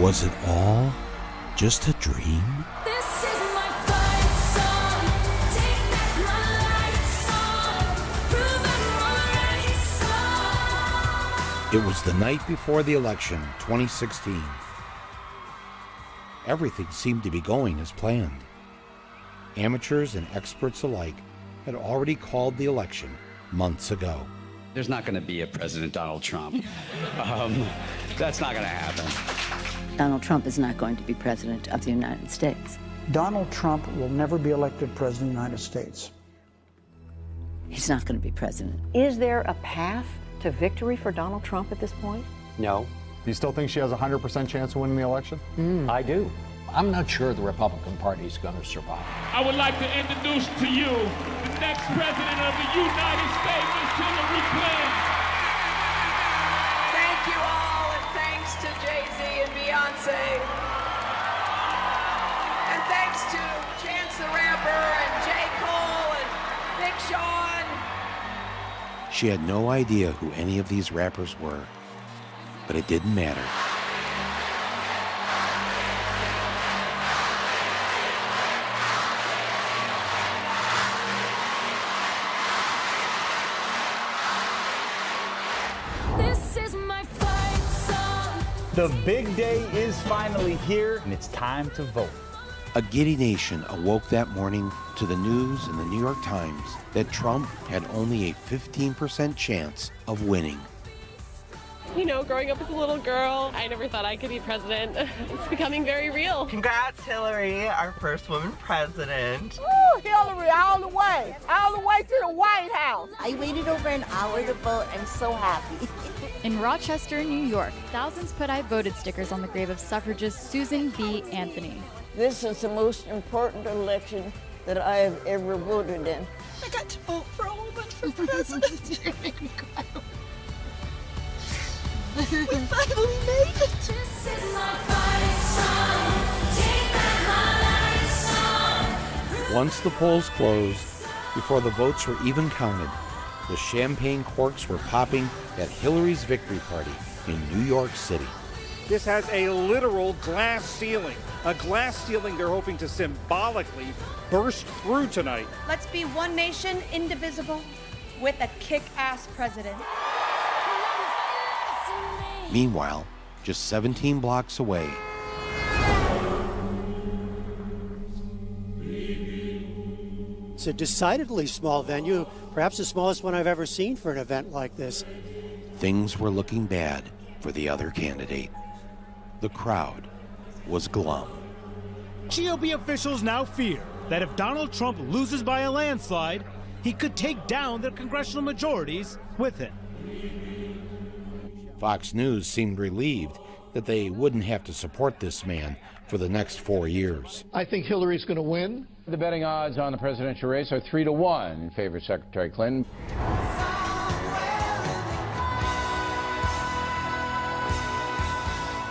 Was it all just a dream? This is my fight song. Take back my life song. Prove I'm right song. It was the night before the election, 2016. Everything seemed to be going as planned. Amateurs and experts alike had already called the election months ago. There's not going to be a President Donald Trump. That's not going to happen. Donald Trump is not going to be president of the United States. Donald Trump will never be elected president of the United States. He's not going to be president. Is there a path to victory for Donald Trump at this point? No. Do you still think she has a 100% chance of winning the election? I do. I'm not sure the Republican Party is going to survive. I would like to introduce to you the next president of the United States, Ms. Hillary Clinton. Thank you all, and thanks to Jay-Z and Beyonce. And thanks to Chance the Rapper and J. Cole and Big Sean. She had no idea who any of these rappers were, but it didn't matter. This is my fight song. The big day is finally here, and it's time to vote. A giddy nation awoke that morning to the news in the New York Times that Trump had only a 15% chance of winning. You know, growing up as a little girl, I never thought I could be president. It's becoming very real. Congrats, Hillary, our first woman president. Ooh, Hillary, all the way to the White House. I waited over an hour to vote. I'm so happy. In Rochester, New York, thousands put I voted stickers on the grave of suffragist Susan B. Anthony. This is the most important election that I have ever voted in. I got to vote for a woman for president. You're making me cry. We finally made it. This is my fight song. Take back my life song. Once the polls closed, before the votes were even counted, the champagne corks were popping at Hillary's victory party in New York City. This has a literal glass ceiling, a glass ceiling they're hoping to symbolically burst through tonight. Let's be one nation, indivisible, with a kick-ass president. Meanwhile, just 17 blocks away, it's a decidedly small venue, perhaps the smallest one I've ever seen for an event like this. things were looking bad for the other candidate. The crowd was glum. GOP officials now fear that if Donald Trump loses by a landslide, he could take down the congressional majorities with it. Fox News seemed relieved that they wouldn't have to support this man for the next 4 years. I think Hillary's going to win. The betting odds on the presidential race are 3-1 in favor of Secretary Clinton.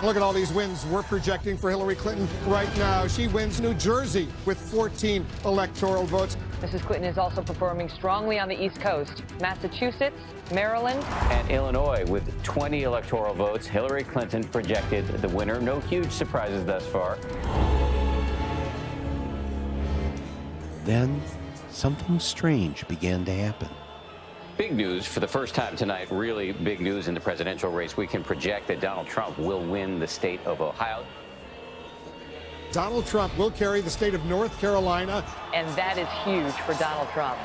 Look at all these wins we're projecting for Hillary Clinton right now. She wins New Jersey with 14 electoral votes. Mrs. Clinton is also performing strongly on the East Coast. Massachusetts, Maryland, and Illinois with 20 electoral votes. Hillary Clinton projected the winner. No huge surprises thus far. Then something strange began to happen. Big news for the first time tonight, really big news in the presidential race. We can project that Donald Trump will win the state of Ohio. Donald Trump will carry the state of North Carolina. and that is huge for Donald Trump.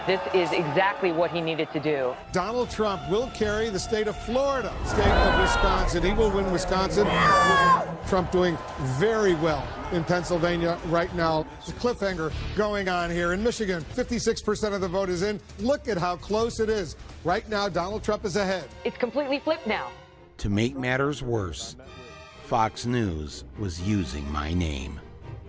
This is exactly what he needed to do. Donald Trump will carry the state of Florida, state of Wisconsin. He will win Wisconsin. Trump doing very well in Pennsylvania right now. There's a cliffhanger going on here in Michigan. 56% of the vote is in. Look at how close it is. Right now, Donald Trump is ahead. It's completely flipped now. To make matters worse, Fox News was using my name.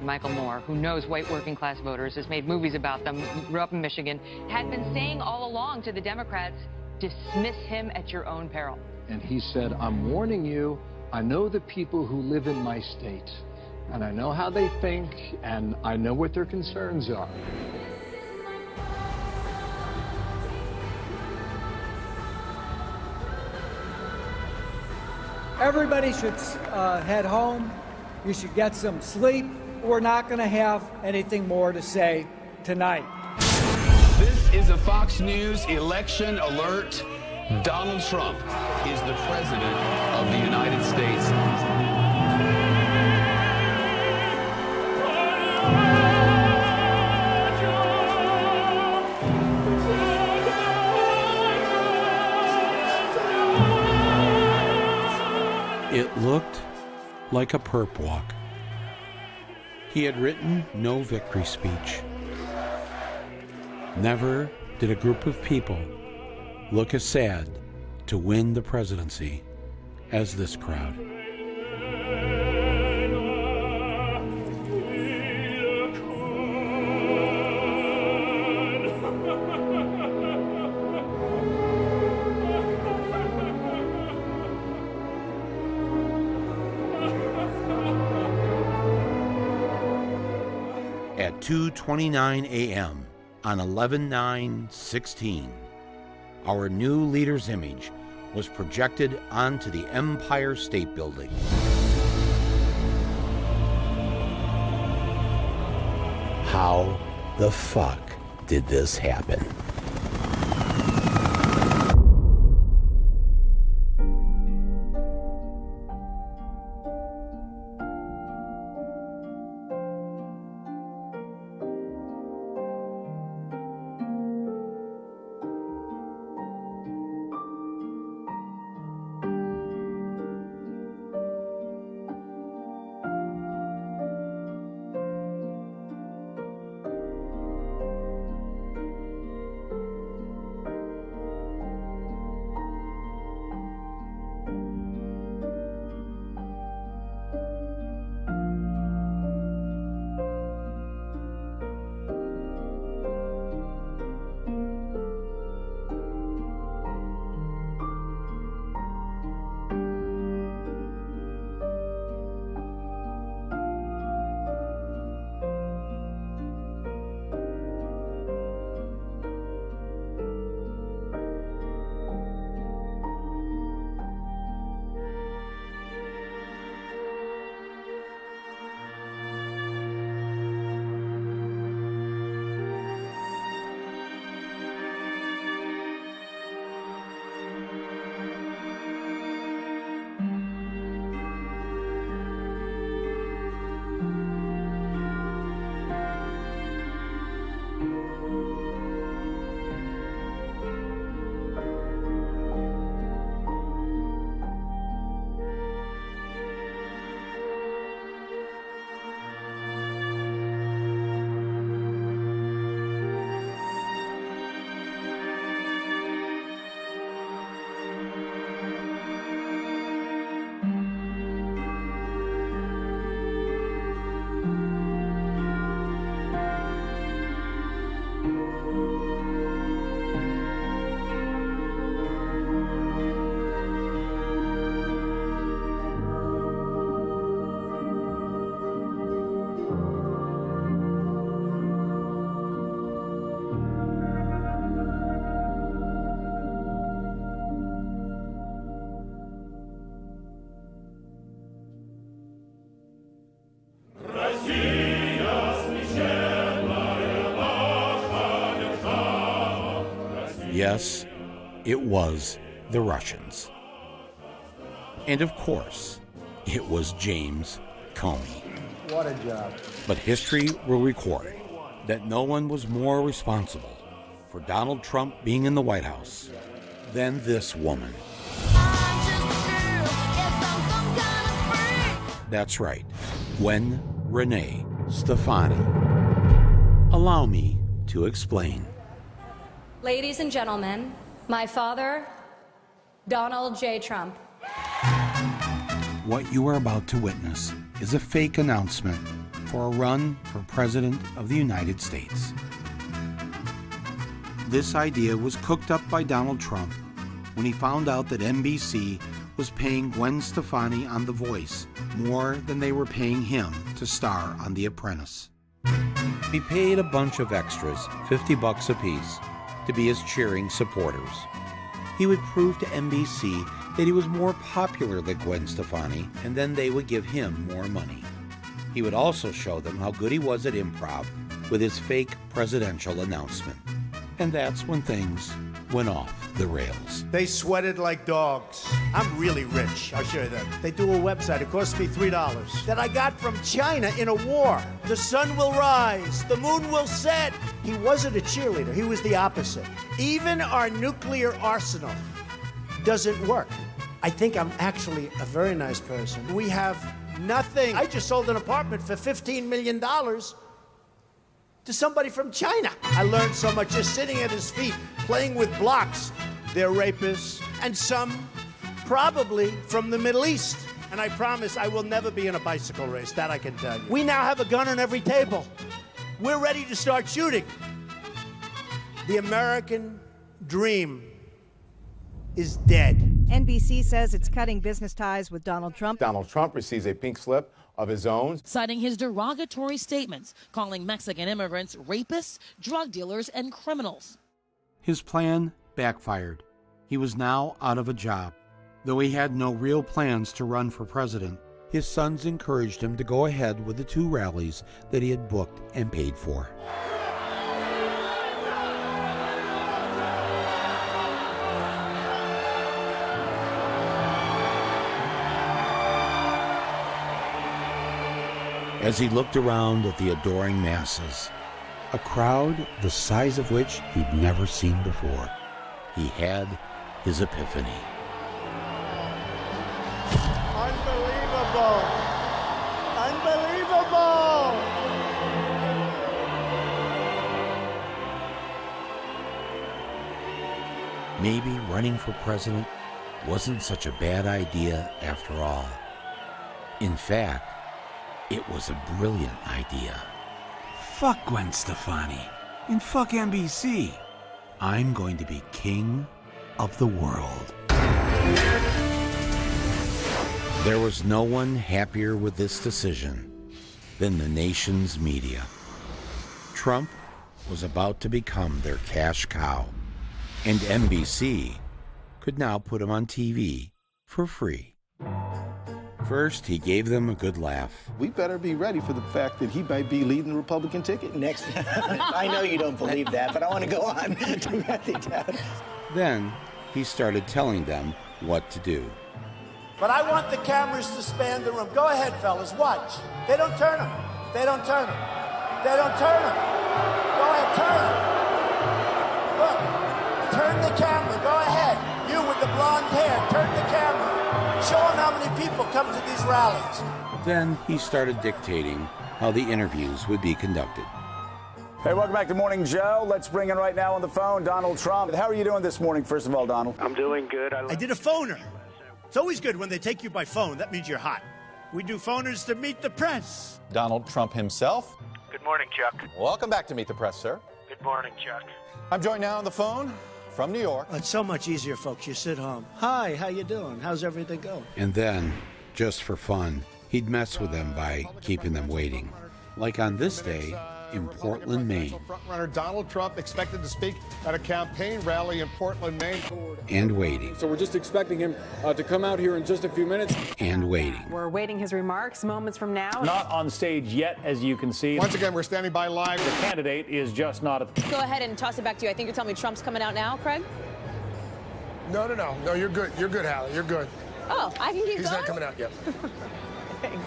Michael Moore, who knows white working class voters, has made movies about them, grew up in Michigan, had been saying all along to the Democrats, dismiss him at your own peril. And he said, I'm warning you, I know the people who live in my state, and I know how they think, and I know what their concerns are. Everybody should head home. You should get some sleep. We're not going to have anything more to say tonight. This is a Fox News election alert. Donald Trump is the president of the United States. It looked like a perp walk. He had written no victory speech. Never did a group of people look as sad to win the presidency as this crowd. At 2:29 a.m. on 11/9/16, our new leader's image was projected onto the Empire State Building. How the fuck did this happen? Yes, it was the Russians. And of course, it was James Comey. What a job. But history will record that no one was more responsible for Donald Trump being in the White House than this woman. That's right, Gwen Renee Stefani. Allow me to explain. Ladies and gentlemen, my father, Donald J. Trump. What you are about to witness is a fake announcement for a run for President of the United States. This idea was cooked up by Donald Trump when he found out that NBC was paying Gwen Stefani on The Voice more than they were paying him to star on The Apprentice. He paid a bunch of extras, $50 apiece, to be his cheering supporters. He would prove to NBC that he was more popular than Gwen Stefani, and then they would give him more money. He would also show them how good he was at improv with his fake presidential announcement. And that's when things went off the rails. They sweated like dogs. I'm really rich, I'll show you that. They do a website, it cost me $3, that I got from China in a war. The sun will rise, the moon will set. He wasn't a cheerleader, he was the opposite. Even our nuclear arsenal doesn't work. I think I'm actually a very nice person. We have nothing. I just sold an apartment for $15 million to somebody from China. I learned so much just sitting at his feet, playing with blocks. They're rapists, and some probably from the Middle East. And I promise I will never be in a bicycle race, that I can tell you. We now have a gun on every table. We're ready to start shooting. The American dream is dead. NBC says it's cutting business ties with Donald Trump. Donald Trump receives a pink slip of his own, citing his derogatory statements, calling Mexican immigrants rapists, drug dealers, and criminals. His plan backfired. He was now out of a job. Though he had no real plans to run for president, his sons encouraged him to go ahead with the 2 rallies that he had booked and paid for. As he looked around at the adoring masses, a crowd the size of which he'd never seen before, he had his epiphany. Unbelievable! Unbelievable! Maybe running for president wasn't such a bad idea after all. In fact, it was a brilliant idea. Fuck Gwen Stefani and fuck NBC. I'm going to be king of the world. There was no one happier with this decision than the nation's media. Trump was about to become their cash cow, and NBC could now put him on TV for free. First, he gave them a good laugh. We better be ready for the fact that he might be leading the Republican ticket. Next, I know you don't believe that, but I want to go on. Then, he started telling them what to do. But I want the cameras to span the room. Go ahead, fellas, watch. They don't turn them. They don't turn them. They don't turn them. Go ahead, turn them. Look, turn the camera. Go ahead. You with the blonde hair, turn the camera. Show them how many people come to these rallies. Then he started dictating how the interviews would be conducted. Hey, welcome back to Morning Joe. Let's bring in right now on the phone Donald Trump. How are you doing this morning, first of all, Donald? I'm doing good. I did a phoner. It's always good when they take you by phone. That means you're hot. We do phoners to meet the press. Donald Trump himself. Good morning, Chuck. Welcome back to Meet the Press, sir. Good morning, Chuck. I'm joined now on the phone from New York. It's so much easier, folks. You sit home. Hi, how you doing? How's everything going? And then, just for fun, he'd mess with them by keeping them waiting. Like on this day in Portland, Maine. Frontrunner Donald Trump expected to speak at a campaign rally in Portland, Maine. And waiting. So we're just expecting him to come out here in just a few minutes. And waiting. We're awaiting his remarks moments from now. Not on stage yet, as you can see. Once again, we're standing by live. The candidate is just not at the... Go ahead and toss it back to you. I think you're telling me Trump's coming out now, Craig? No, you're good. You're good, Hallie. You're good. Oh, I can keep He's going? not coming out yet. Thanks.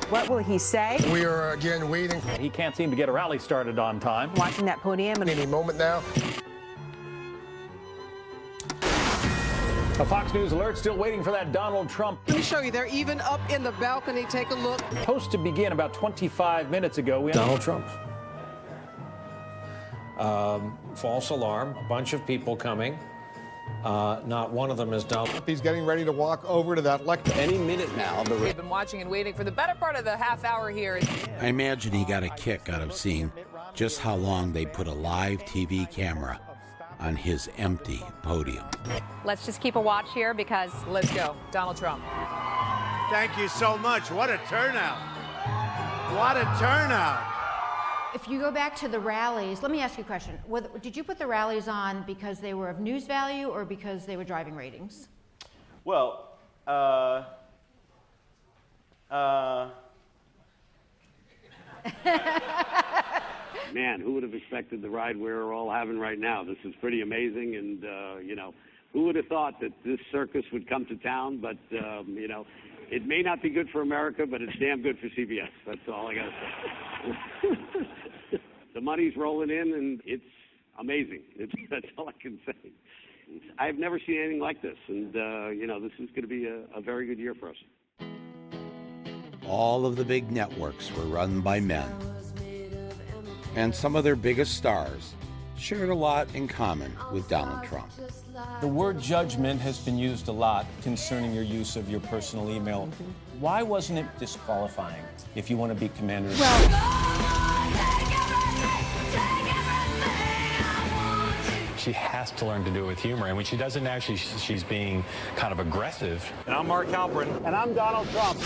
What will he say? We are, again, waiting. He can't seem to get a rally started on time. Watching that podium. And any moment now. A Fox News alert, still waiting for that Donald Trump. Let me show you. They're even up in the balcony. Take a look. Supposed to begin about 25 minutes ago. Donald Trump. False alarm. A bunch of people coming. Not one of them is Donald. He's getting ready to walk over to that lectern. Any minute now. We've been watching and waiting for the better part of the half hour here. I imagine he got a kick out of seeing just how long they put a live TV camera on his empty podium. let's just keep a watch here because... Let's go. Donald Trump. Thank you so much. What a turnout. What a turnout. If you go back to the rallies, let me ask you a question. Did you put the rallies on because they were of news value or because they were driving ratings? Well, Man, who would have expected the ride we're all having right now? This is pretty amazing, and, who would have thought that this circus would come to town? But, it may not be good for America, but it's damn good for CBS. That's all I got to say. The money's rolling in, and it's amazing. That's all I can say. I've never seen anything like this, and, this is going to be a very good year for us. All of the big networks were run by men. And some of their biggest stars shared a lot in common with Donald Trump. The word judgment has been used a lot concerning your use of your personal email. Why wasn't it disqualifying if you want to be commander? She has to learn to do it with humor, and when she doesn't now, she's being kind of aggressive. And I'm Mark Halperin. And I'm Donald Trump.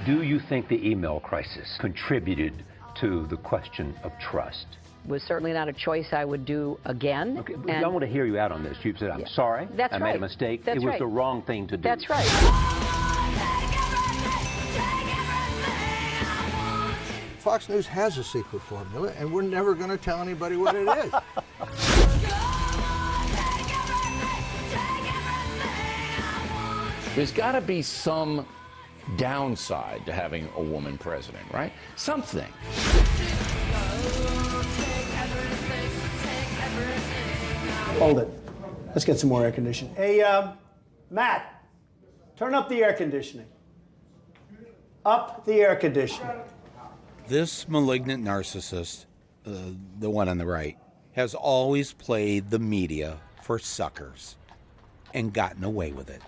Do you think the email crisis contributed to the question of trust? Was certainly not a choice I would do again. Okay, I want to hear you out on this. You've said, I'm sorry, That's I right. made a mistake. That's it was right. the wrong thing to do. That's right. Fox News has a secret formula, and we're never going to tell anybody what it is. There's got to be some downside to having a woman president, right? Something. Hold it. Let's get some more air conditioning. Hey, Matt, turn up the air conditioning. Up the air conditioning. This malignant narcissist, the one on the right, has always played the media for suckers and gotten away with it.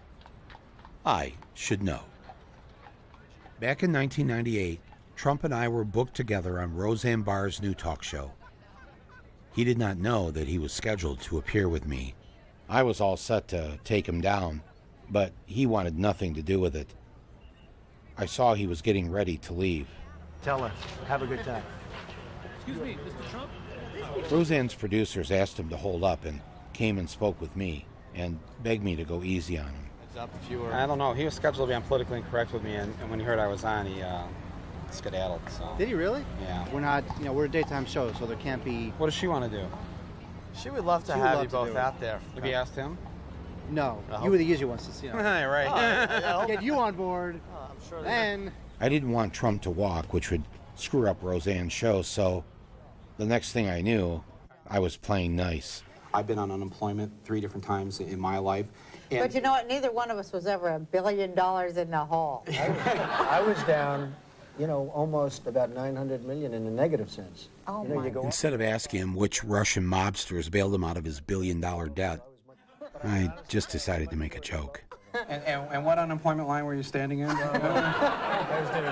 I should know. Back in 1998, Trump and I were booked together on Roseanne Barr's new talk show. He did not know that he was scheduled to appear with me. I was all set to take him down, but he wanted nothing to do with it. I saw he was getting ready to leave. Tell her, have a good time. Excuse me, Mr. Trump? Roseanne's producers asked him to hold up and came and spoke with me and begged me to go easy on him. I don't know. He was scheduled to be on Politically Incorrect with me, and when he heard I was on, he skedaddled. So. Did he really? Yeah. We're not, we're a daytime show, so there can't be. What does she want to do? She would love to have you both out there. Have you asked him? No, you were the easy ones to see. Right. Get you on board. I'm sure. Then. I didn't want Trump to walk, which would screw up Roseanne's show, so the next thing I knew, I was playing nice. I've been on unemployment 3 different times in my life. But you know what? Neither one of us was ever $1 billion in the hole. I was down, almost about 900 million in a negative sense. Oh, Instead of asking him which Russian mobsters bailed him out of his billion-dollar debt, I just decided to make a joke. And what unemployment line were you standing in? I was doing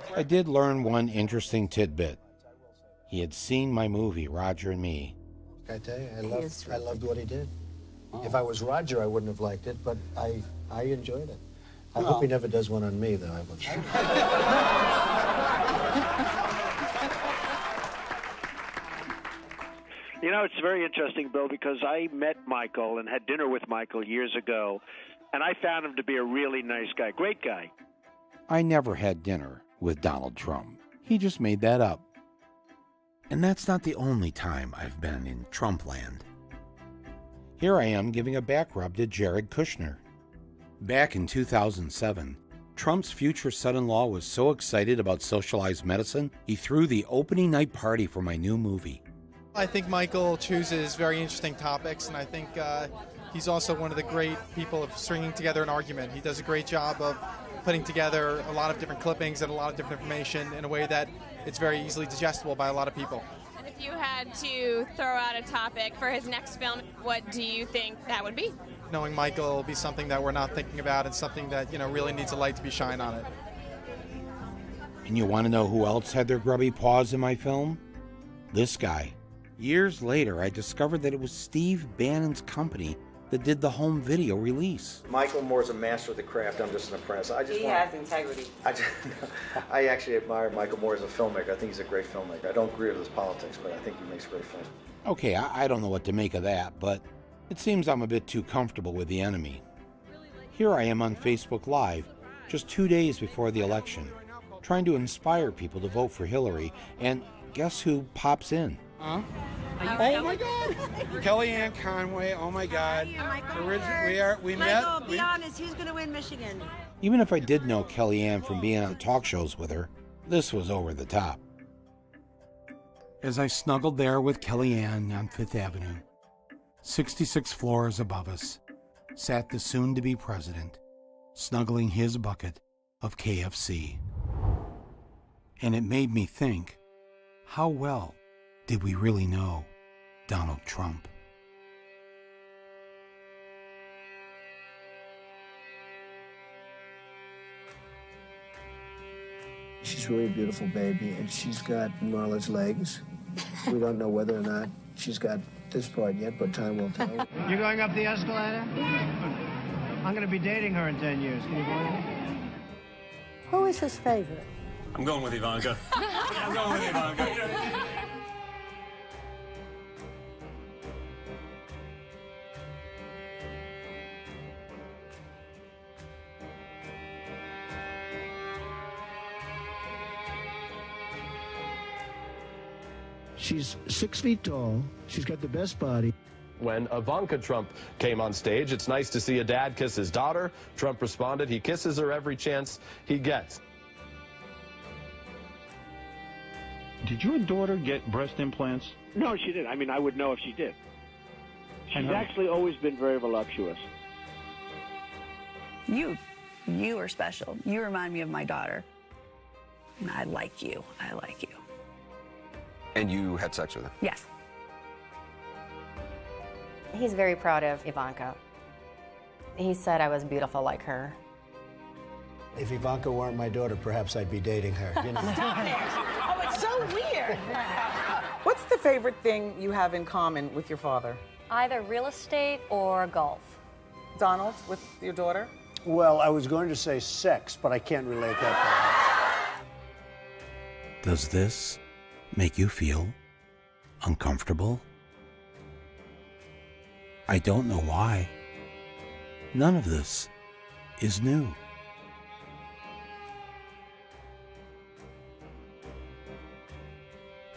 well. I did learn one interesting tidbit. He had seen my movie, Roger and Me. I tell you, I loved what he did. If I was Roger, I wouldn't have liked it, but I enjoyed it. I hope he never does one on me, though. It's very interesting, Bill, because I met Michael and had dinner with Michael years ago, and I found him to be a really nice guy, great guy. I never had dinner with Donald Trump. He just made that up. And that's not the only time I've been in Trump land. Here I am giving a back rub to Jared Kushner. Back in 2007, Trump's future son-in-law was so excited about socialized medicine, he threw the opening night party for my new movie. I think Michael chooses very interesting topics, and I think he's also one of the great people of stringing together an argument. He does a great job of putting together a lot of different clippings and a lot of different information in a way that it's very easily digestible by a lot of people. And if you had to throw out a topic for his next film, what do you think that would be? Knowing Michael will be something that we're not thinking about and something that, really needs a light to be shined on it. And you want to know who else had their grubby paws in my film? This guy. Years later, I discovered that it was Steve Bannon's company that did the home video release. Michael Moore's a master of the craft. I'm just an apprentice. He has integrity. I actually admire Michael Moore as a filmmaker. I think he's a great filmmaker. I don't agree with his politics, but I think he makes great films. Okay, I don't know what to make of that, but it seems I'm a bit too comfortable with the enemy. Here I am on Facebook Live, just 2 days before the election, trying to inspire people to vote for Hillary, and guess who pops in? Huh? Oh my God! Kellyanne Conway. Oh my God! We met. Michael, be honest. Who's going to win Michigan? Even if I did know Kellyanne from being on talk shows with her, this was over the top. As I snuggled there with Kellyanne on Fifth Avenue, 66 floors above us, sat the soon-to-be president, snuggling his bucket of KFC. And it made me think, how well did we really know Donald Trump? She's really a beautiful baby, and she's got Marla's legs. We don't know whether or not she's got this part yet, but time will tell. You're going up the escalator? I'm going to be dating her in 10 years. Can you believe it? Who is his favorite? I'm going with Ivanka. I'm going with Ivanka. She's 6 feet tall. She's got the best body. When Ivanka Trump came on stage, it's nice to see a dad kiss his daughter. Trump responded, he kisses her every chance he gets. Did your daughter get breast implants? No, she did. I mean, I would know if she did. She's actually always been very voluptuous. You are special. You remind me of my daughter. I like you. I like you. And you had sex with him? Yes. He's very proud of Ivanka. He said I was beautiful like her. If Ivanka weren't my daughter, perhaps I'd be dating her. You know? Oh, it's so weird. What's the favorite thing you have in common with your father? Either real estate or golf. Donald, with your daughter? Well, I was going to say sex, but I can't relate that part. Does this make you feel uncomfortable? I don't know why. None of this is new.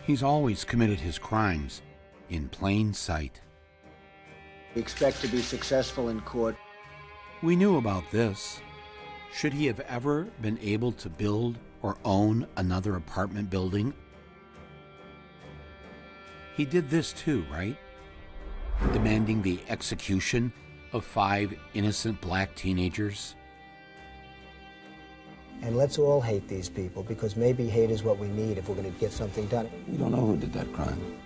He's always committed his crimes in plain sight. We expect to be successful in court. We knew about this. Should he have ever been able to build or own another apartment building? He did this too, right? Demanding the execution of 5 innocent black teenagers. And let's all hate these people, because maybe hate is what we need if we're going to get something done. You don't know who did that crime.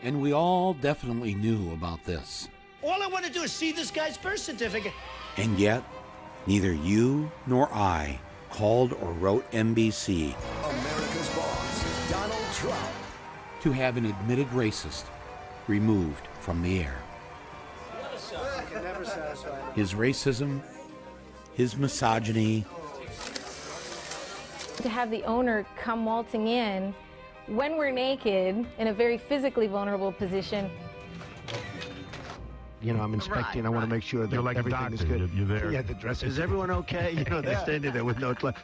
And we all definitely knew about this. All I want to do is see this guy's birth certificate. And yet, neither you nor I called or wrote NBC America's boss, Donald Trump, to have an admitted racist removed from the air. Can never satisfy them. His racism, his misogyny. To have the owner come waltzing in when we're naked in a very physically vulnerable position. You know, I'm inspecting. I want to make sure that You're like everything a doctor. is good. You're there. Yeah, the dress. Is everyone okay? You know, they're standing there with no clothes.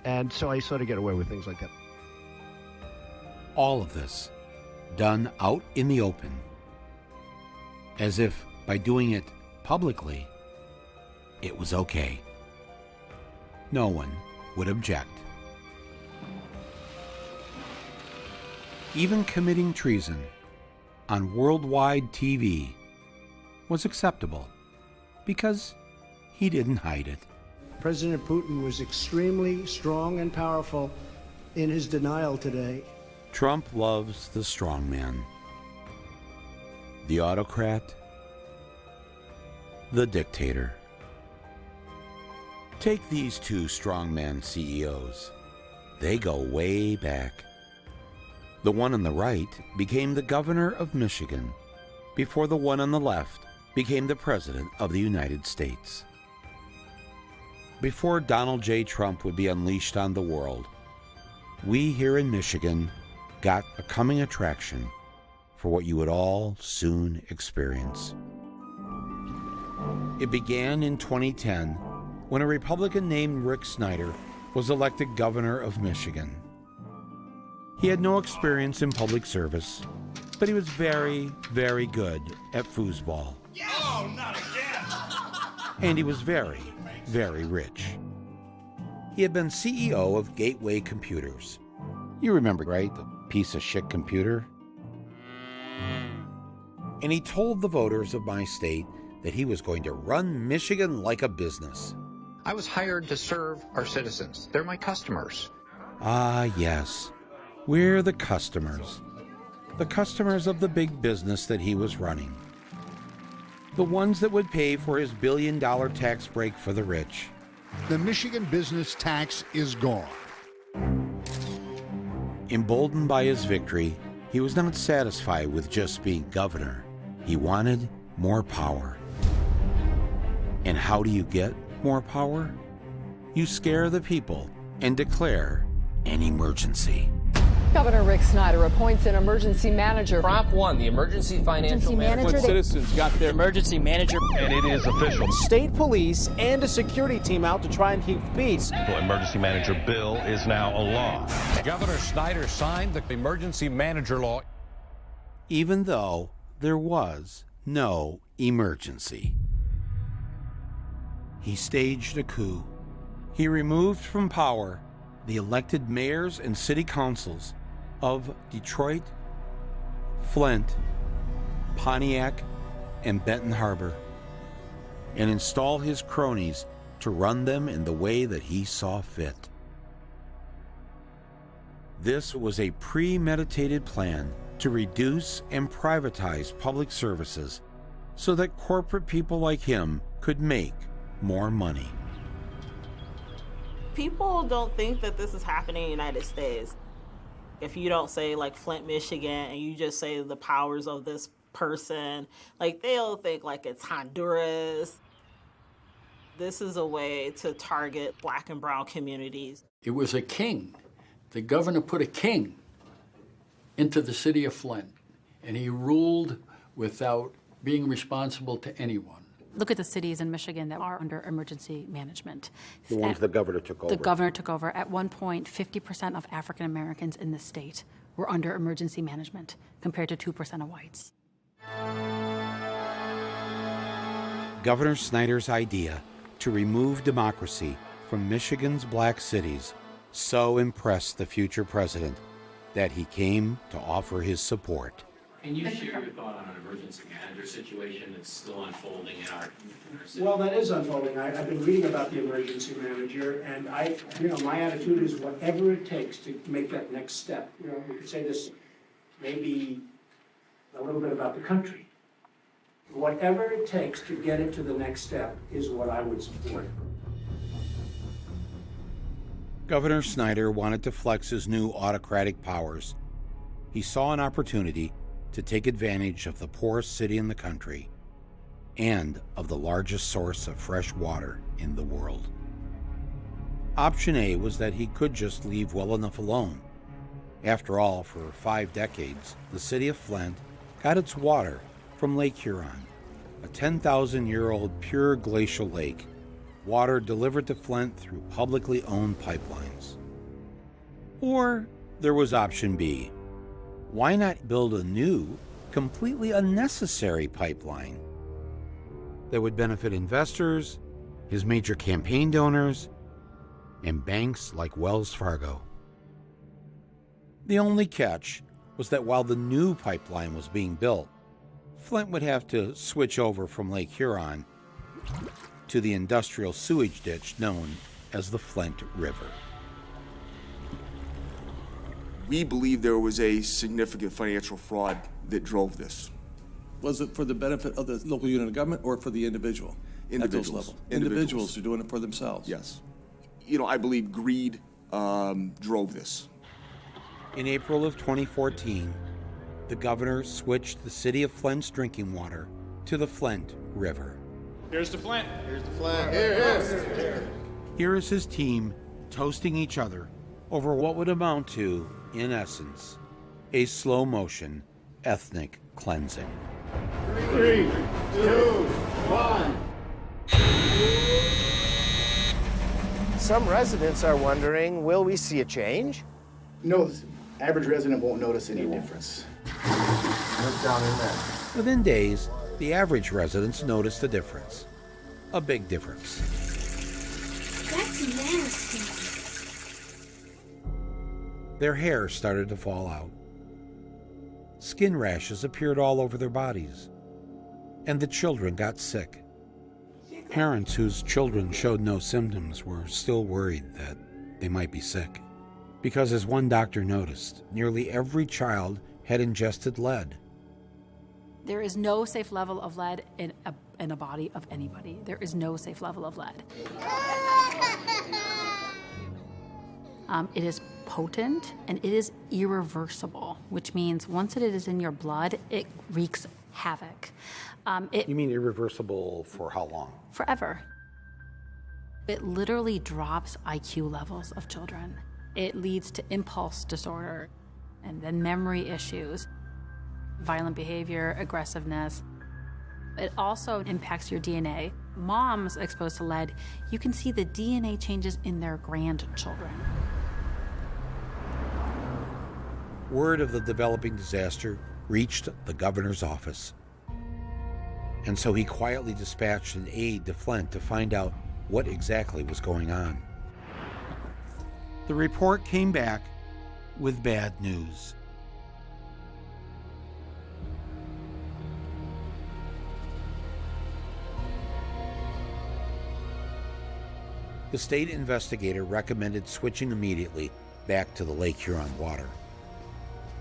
And so I sort of get away with things like that. All of this done out in the open, as if by doing it publicly, it was okay. No one would object. Even committing treason on worldwide TV was acceptable because he didn't hide it. President Putin was extremely strong and powerful in his denial today. Trump loves the strong man, the autocrat, the dictator. Take these 2 strongman CEOs. They go way back. The one on the right became the governor of Michigan before the one on the left became the President of the United States. Before Donald J. Trump would be unleashed on the world, we here in Michigan got a coming attraction for what you would all soon experience. It began in 2010 when a Republican named Rick Snyder was elected governor of Michigan. He had no experience in public service, but he was very, very good at foosball. Oh, not again! And he was very, very rich. He had been CEO of Gateway Computers. You remember, right? The piece of shit computer. And he told the voters of my state that he was going to run Michigan like a business. I was hired to serve our citizens. They're my customers. Ah, yes. We're the customers. The customers of the big business that he was running. The ones that would pay for his billion-dollar tax break for the rich. The Michigan business tax is gone. Emboldened by his victory, he was not satisfied with just being governor. He wanted more power. And how do you get more power? You scare the people and declare an emergency. Governor Rick Snyder appoints an emergency manager. Prop 1, the emergency financial manager. Citizens got their emergency manager. And it is official. State police and a security team out to try and keep peace. The emergency manager bill is now a law. Governor Snyder signed the emergency manager law. Even though there was no emergency. He staged a coup. He removed from power the elected mayors and city councils of Detroit, Flint, Pontiac, and Benton Harbor, and install his cronies to run them in the way that he saw fit. This was a premeditated plan to reduce and privatize public services so that corporate people like him could make more money. People don't think that this is happening in the United States. If you don't say like Flint, Michigan, and you just say the powers of this person, like they'll think like it's Honduras. This is a way to target Black and brown communities. It was a king. The governor put a king into the city of Flint, and he ruled without being responsible to anyone. Look at the cities in Michigan that are under emergency management. The ones the governor took over. The governor took over. At one point, 50% of African Americans in the state were under emergency management, compared to 2% of whites. Governor Snyder's idea to remove democracy from Michigan's black cities so impressed the future president that he came to offer his support. Can you share your thought on an emergency manager situation that's still unfolding in our city? Well, that is unfolding. I've been reading about the emergency manager, and my attitude is whatever it takes to make that next step. We could say this maybe a little bit about the country. Whatever it takes to get it to the next step is what I would support. Governor Snyder wanted to flex his new autocratic powers. He saw an opportunity to take advantage of the poorest city in the country and of the largest source of fresh water in the world. Option A was that he could just leave well enough alone. After all, for 5 decades, the city of Flint got its water from Lake Huron, a 10,000-year-old pure glacial lake, water delivered to Flint through publicly owned pipelines. Or there was option B. Why not build a new, completely unnecessary pipeline that would benefit investors, his major campaign donors, and banks like Wells Fargo? The only catch was that while the new pipeline was being built, Flint would have to switch over from Lake Huron to the industrial sewage ditch known as the Flint River. We believe there was a significant financial fraud that drove this. Was it for the benefit of the local unit of government or for the individual? Individuals. At those levels? Individuals are doing it for themselves. Yes. I believe greed drove this. In April of 2014, the governor switched the city of Flint's drinking water to the Flint River. Here's the Flint. Here's the Flint. Here. Here is his team toasting each other over what would amount to, in essence, a slow-motion ethnic cleansing. 3, 2, 1. Some residents are wondering, will we see a change? No, the average resident won't notice any difference. Look down in there. Within days, the average residents noticed a difference. A big difference. That's nasty. Their hair started to fall out. Skin rashes appeared all over their bodies. And the children got sick. Parents whose children showed no symptoms were still worried that they might be sick. Because as one doctor noticed, nearly every child had ingested lead. There is no safe level of lead in a body of anybody. There is no safe level of lead. It is potent and it is irreversible, which means once it is in your blood, it wreaks havoc. You mean irreversible for how long? Forever. It literally drops IQ levels of children. It leads to impulse disorder and then memory issues, violent behavior, aggressiveness. It also impacts your DNA. Moms exposed to lead, you can see the DNA changes in their grandchildren. Word of the developing disaster reached the governor's office. And so he quietly dispatched an aide to Flint to find out what exactly was going on. The report came back with bad news. The state investigator recommended switching immediately back to the Lake Huron water.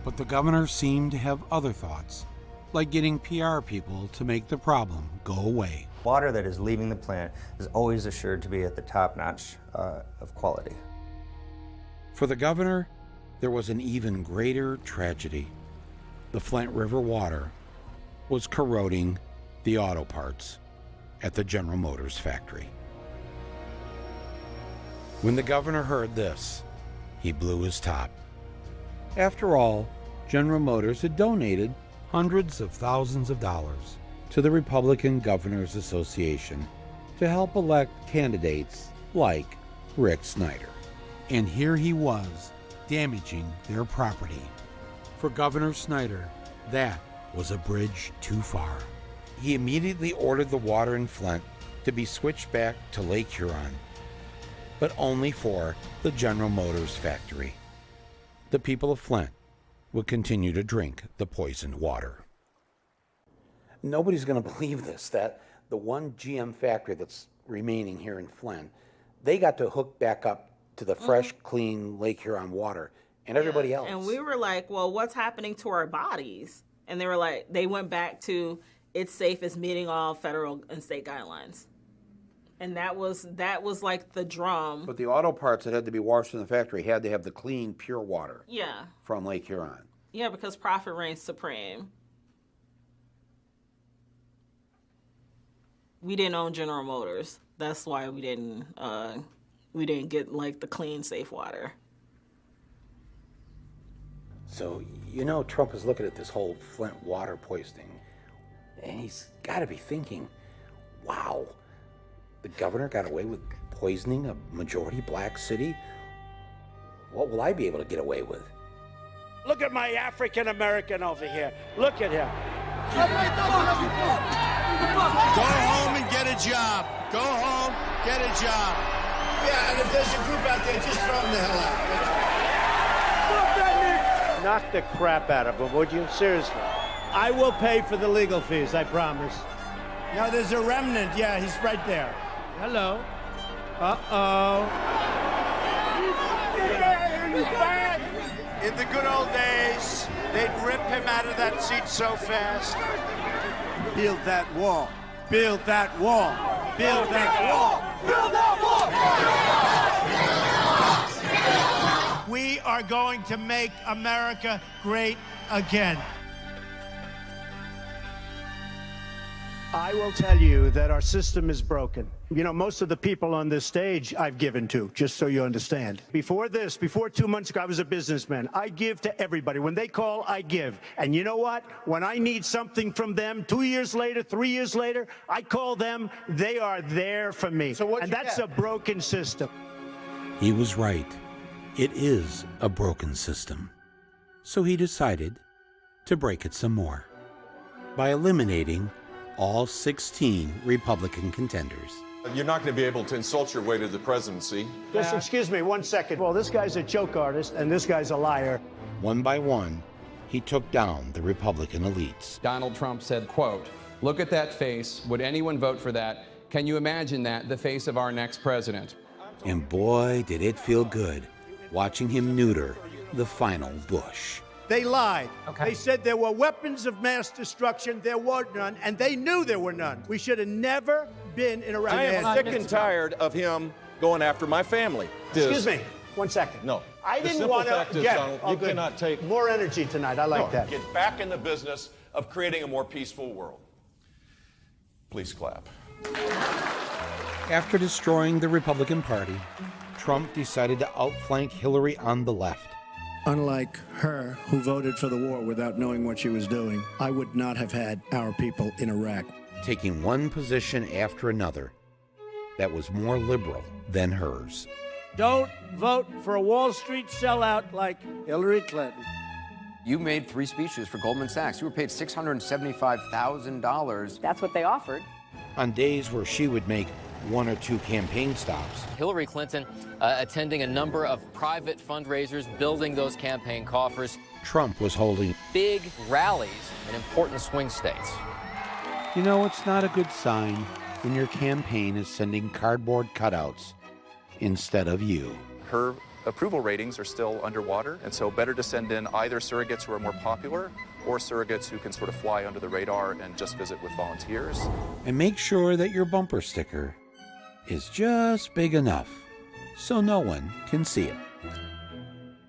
But the governor seemed to have other thoughts, like getting PR people to make the problem go away. Water that is leaving the plant is always assured to be at the top notch of quality. For the governor, there was an even greater tragedy. The Flint River water was corroding the auto parts at the General Motors factory. When the governor heard this, he blew his top. After all, General Motors had donated hundreds of thousands of dollars to the Republican Governors Association to help elect candidates like Rick Snyder. And here he was, damaging their property. For Governor Snyder, that was a bridge too far. He immediately ordered the water in Flint to be switched back to Lake Huron, but only for the General Motors factory. The people of Flint would continue to drink the poisoned water. Nobody's going to believe this, that the one GM factory that's remaining here in Flint, they got to hook back up to the fresh, clean Lake Huron water, and everybody else. And we were like, well, what's happening to our bodies? And they were like, they went back to, it's safe as meeting all federal and state guidelines. And that was like the drum. But the auto parts that had to be washed in the factory had to have the clean, pure water. Yeah. From Lake Huron. Yeah, because profit reigns supreme. We didn't own General Motors. That's why we didn't get like the clean, safe water. So, you know, Trump is looking at this whole Flint water poisoning, and he's got to be thinking, wow, the governor got away with poisoning a majority black city? What will I be able to get away with? Look at my African American over here. Look at him. Go home and get a job. Go home, get a job. Yeah, and if there's a group out there, just throw them the hell out. Knock the crap out of him, would you? Seriously. I will pay for the legal fees, I promise. Now there's a remnant. Yeah, he's right there. Hello. Uh-oh. In the good old days, they'd rip him out of that seat so fast. Build that wall. Build that wall. Build that wall. Build that wall. We are going to make America great again. I will tell you that our system is broken. You know, most of the people on this stage I've given to, just so you understand. Before 2 months ago, I was a businessman. I give to everybody. When they call, I give. And you know what? When I need something from them, 2 years later, 3 years later, I call them. They are there for me. And that's a broken system. He was right. It is a broken system. So he decided to break it some more by eliminating all 16 Republican contenders. You're not going to be able to insult your way to the presidency. Just excuse me 1 second. Well, this guy's a joke artist, and this guy's a liar. One by one, he took down the Republican elites. Donald Trump said, quote, "Look at that face. Would anyone vote for that? Can you imagine that, the face of our next president?" And boy, did it feel good watching him neuter the final Bush. They lied. They said there were weapons of mass destruction. There were none, and they knew there were none. We should have never been in Iraq. I am sick and tired of him going after my family. Excuse me, 1 second. No. I The didn't simple want fact to is, get Donald, you cannot take more energy tonight. I like that. Get back in the business of creating a more peaceful world. Please clap. After destroying the Republican Party, Trump decided to outflank Hillary on the left. Unlike her, who voted for the war without knowing what she was doing, I would not have had our people in Iraq. Taking one position after another that was more liberal than hers. Don't vote for a Wall Street sellout like Hillary Clinton. You made 3 speeches for Goldman Sachs. You were paid $675,000. That's what they offered. On days where she would make 1 or 2 campaign stops, Hillary Clinton attending a number of private fundraisers, building those campaign coffers. Trump was holding Big rallies in important swing states. You know, it's not a good sign when your campaign is sending cardboard cutouts instead of you. Her approval ratings are still underwater, and so better to send in either surrogates who are more popular or surrogates who can sort of fly under the radar and just visit with volunteers. And make sure that your bumper sticker is just big enough so no one can see it.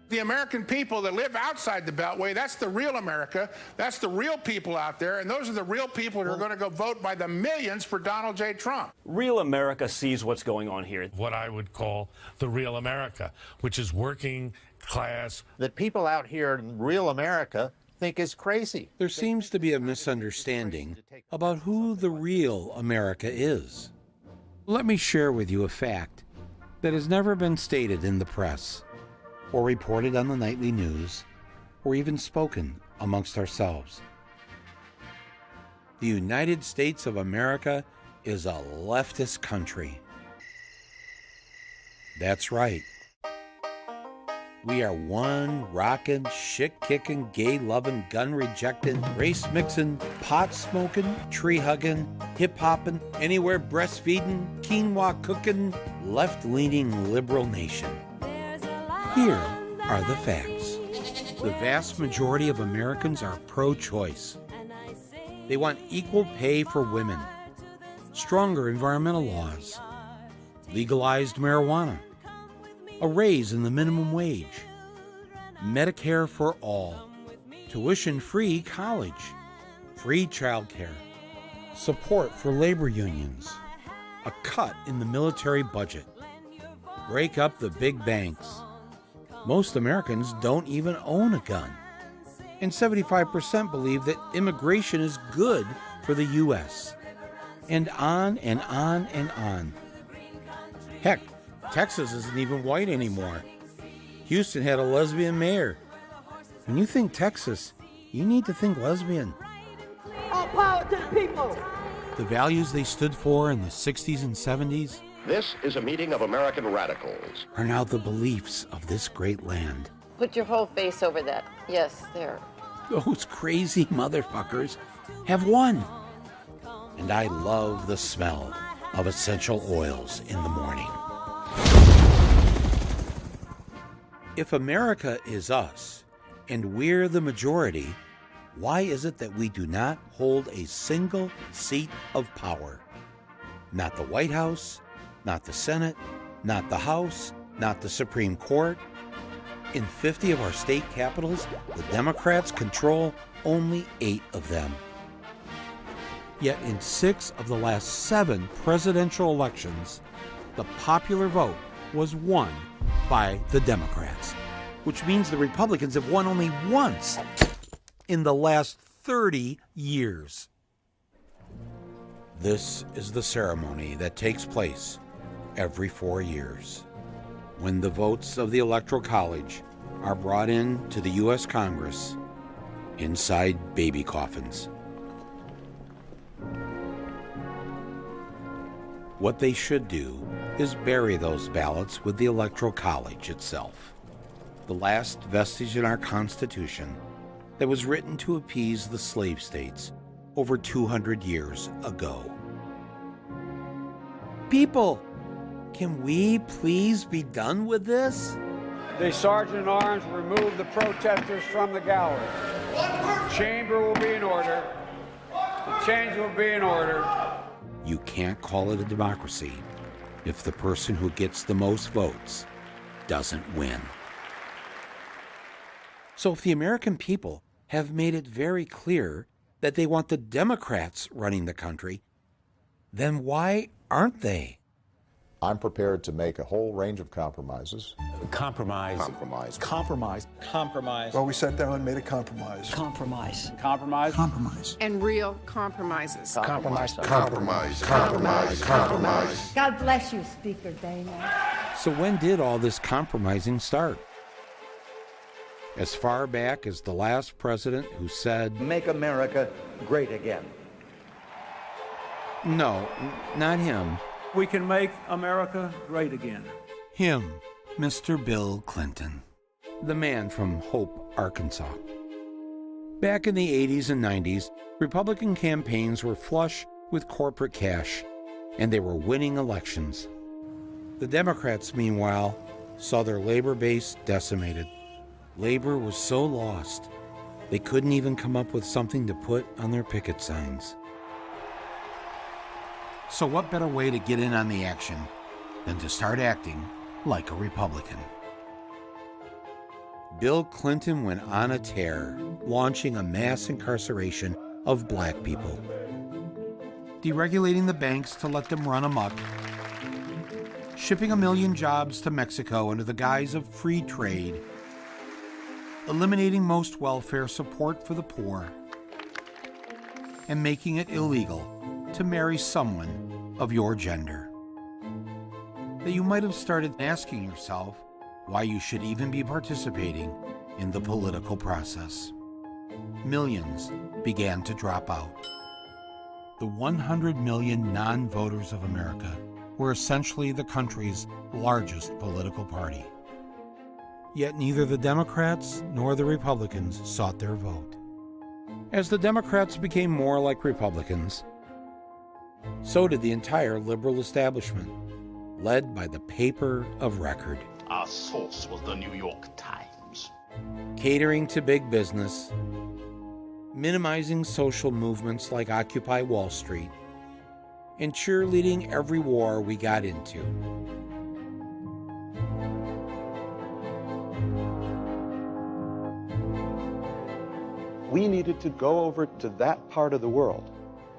The American people that live outside the Beltway, that's the real America. That's the real people out there, and those are the real people who are going to go vote by the millions for Donald J. Trump. Real America sees what's going on here. What I would call the real America, which is working class. That people out here in real America think is crazy. There seems to be a misunderstanding about who the real America is. Let me share with you a fact that has never been stated in the press, or reported on the nightly news, or even spoken amongst ourselves. The United States of America is a leftist country. That's right. We are one rockin', shit-kicking, gay-loving, gun-rejecting, race-mixing, pot-smoking, tree-hugging, hip-hopping, anywhere breastfeeding, quinoa cooking, left-leaning liberal nation. Here are the facts. The vast majority of Americans are pro-choice. They want equal pay for women, stronger environmental laws, legalized marijuana, a raise in the minimum wage, Medicare for all, tuition-free college, free childcare, support for labor unions, a cut in the military budget, break up the big banks. Most Americans don't even own a gun, and 75% believe that immigration is good for the U.S., and on and on and on. Heck, Texas isn't even white anymore. Houston had a lesbian mayor. When you think Texas, you need to think lesbian. All power to the people. The values they stood for in the 60s and 70s This is a meeting of American radicals. are now the beliefs of this great land. Put your whole face over that. Yes, there. Those crazy motherfuckers have won. And I love the smell of essential oils in the morning. If America is us, and we're the majority, why is it that we do not hold a single seat of power? Not the White House, not the Senate, not the House, not the Supreme Court. In 50 of our state capitals, the Democrats control only 8 of them. Yet in 6 of the last 7 presidential elections, the popular vote was won by the Democrats, which means the Republicans have won only once in the last 30 years. This is the ceremony that takes place every 4 years, when the votes of the Electoral College are brought in to the U.S. Congress inside baby coffins. What they should do is bury those ballots with the Electoral College itself, the last vestige in our Constitution that was written to appease the slave states over 200 years ago. People, can we please be done with this? The Sergeant-at-Arms remove the protesters from the gallery. The chamber will be in order. The change will be in order. You can't call it a democracy if the person who gets the most votes doesn't win. So if the American people have made it very clear that they want the Democrats running the country, then why aren't they? I'm prepared to make a whole range of compromises. Compromise. Compromise. Compromise. Compromise. Well, we sat down and made a compromise. Compromise. Compromise. Compromise. And real compromises. Compromise. Compromise. Compromise. Compromise. God bless you, Speaker Dana. So when did all this compromising start? As far back as the last president who said, "Make America great again." No, not him. We can make America great again. Him, Mr. Bill Clinton, the man from Hope, Arkansas. Back in the 80s and 90s, Republican campaigns were flush with corporate cash, and they were winning elections. The Democrats, meanwhile, saw their labor base decimated. Labor was so lost, they couldn't even come up with something to put on their picket signs. So what better way to get in on the action than to start acting like a Republican? Bill Clinton went on a tear, launching a mass incarceration of black people, deregulating the banks to let them run amok, shipping 1 million jobs to Mexico under the guise of free trade, eliminating most welfare support for the poor, and making it illegal to marry someone of your gender. That you might have started asking yourself why you should even be participating in the political process. Millions began to drop out. The 100 million non-voters of America were essentially the country's largest political party. Yet neither the Democrats nor the Republicans sought their vote. As the Democrats became more like Republicans, so did the entire liberal establishment, led by the paper of record. Our source was the New York Times. Catering to big business, minimizing social movements like Occupy Wall Street, and cheerleading every war we got into. We needed to go over to that part of the world,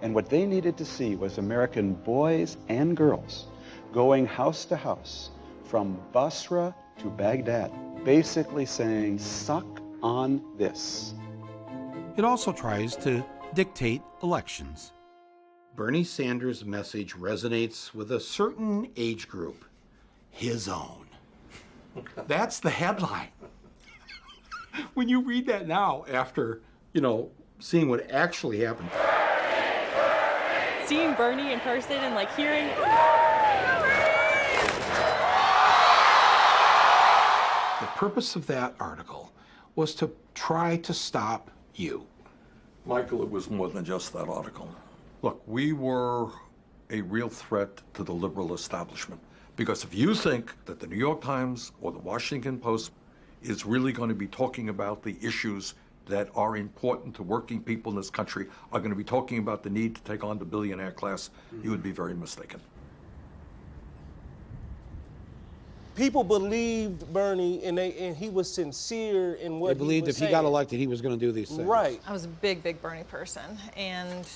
and what they needed to see was American boys and girls going house to house, from Basra to Baghdad, basically saying, "Suck on this." It also tries to dictate elections. Bernie Sanders' message resonates with a certain age group, his own. That's the headline. When you read that now, after, seeing what actually happened. Seeing Bernie in person and hearing. The purpose of that article was to try to stop you. Michael, it was more than just that article. Look, we were a real threat to the liberal establishment. Because if you think that the New York Times or the Washington Post is really going to be talking about the issues that are important to working people in this country, are going to be talking about the need to take on the billionaire class, you would be very mistaken. People believed Bernie, and he was sincere in what they believed he was if he got elected, he was going to do these things. Right. I was a big, big Bernie person, and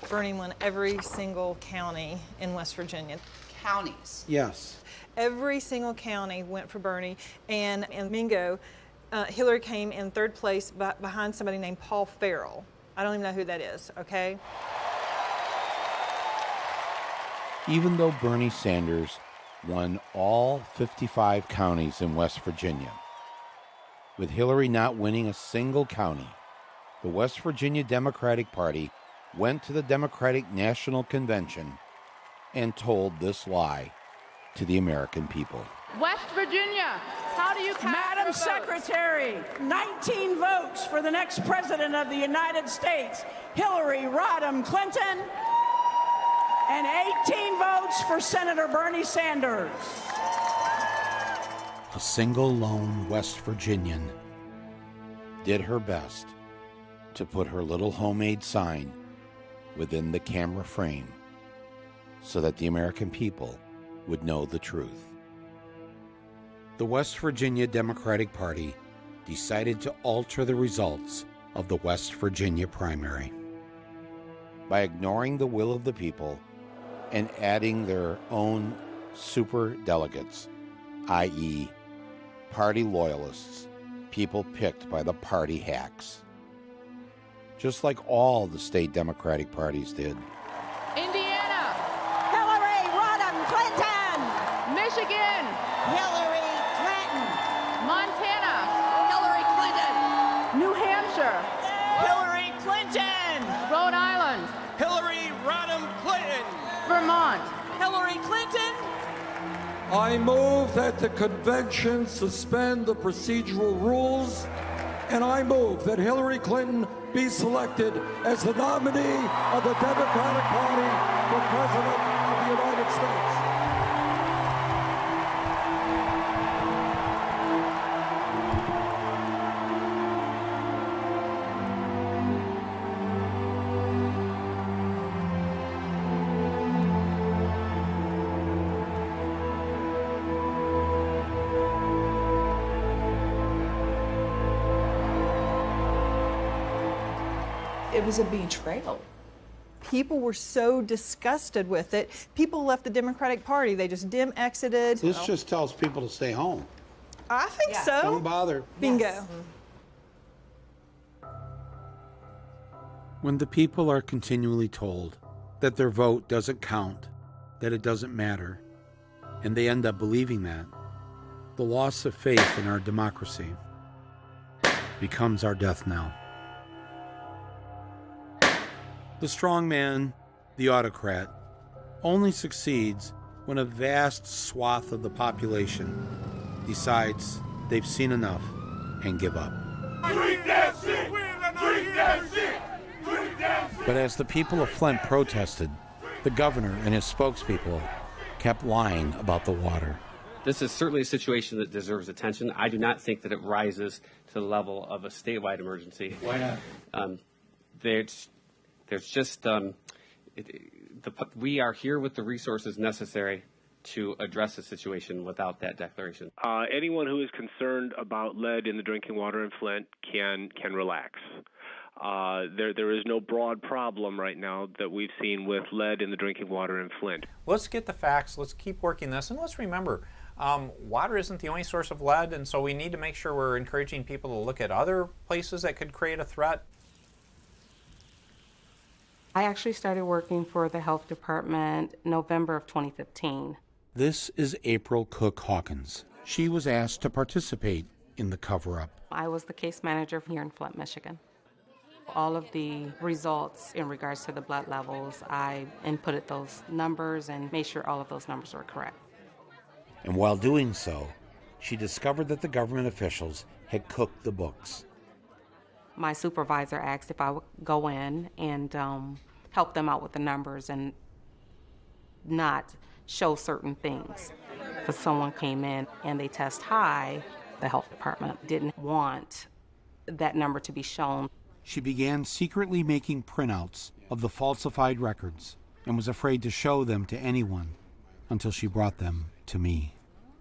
Bernie won every single county in West Virginia. Counties? Yes. Every single county went for Bernie, and in Mingo, Hillary came in third place behind somebody named Paul Farrell. I don't even know who that is, okay? Even though Bernie Sanders won all 55 counties in West Virginia, with Hillary not winning a single county, the West Virginia Democratic Party went to the Democratic National Convention and told this lie to the American people. West Virginia, how do you cast Madam your Secretary, 19 votes for the next president of the United States, Hillary Rodham Clinton, and 18 votes for Senator Bernie Sanders. A single lone West Virginian did her best to put her little homemade sign within the camera frame so that the American people would know the truth. The West Virginia Democratic Party decided to alter the results of the West Virginia primary by ignoring the will of the people and adding their own super delegates, i.e., party loyalists, people picked by the party hacks. Just like all the state Democratic parties did. Indiana, Hillary Rodham Clinton. Michigan, Hillary Clinton. Montana, Hillary Clinton. New Hampshire, Hillary Clinton. Rhode Island, Hillary Rodham Clinton. Vermont, Hillary Clinton. I move that the convention suspend the procedural rules, and I move that Hillary Clinton be selected as the nominee of the Democratic Party for President of the United States. It was a betrayal. People were so disgusted with it. People left the Democratic Party. They just exited. This just tells people to stay home. I think so. Don't bother. Bingo. Yes. When the people are continually told that their vote doesn't count, that it doesn't matter, and they end up believing that, the loss of faith in our democracy becomes our death knell. The strong man, the autocrat, only succeeds when a vast swath of the population decides they've seen enough and give up. But as the people of Flint protested, the governor and his spokespeople kept lying about the water. This is certainly a situation that deserves attention. I do not think that it rises to the level of a statewide emergency. Why not? There's just we are here with the resources necessary to address the situation without that declaration. Anyone who is concerned about lead in the drinking water in Flint can relax. There is no broad problem right now that we've seen with lead in the drinking water in Flint. Let's get the facts. Let's keep working this, and let's remember, water isn't the only source of lead, and so we need to make sure we're encouraging people to look at other places that could create a threat. I actually started working for the health department November of 2015. This is April Cook Hawkins. She was asked to participate in the cover-up. I was the case manager here in Flint, Michigan. All of the results in regards to the blood levels, I inputted those numbers and made sure all of those numbers were correct. And while doing so, she discovered that the government officials had cooked the books. My supervisor asked if I would go in and help them out with the numbers and not show certain things. If someone came in and they test high, the health department didn't want that number to be shown. She began secretly making printouts of the falsified records and was afraid to show them to anyone until she brought them to me.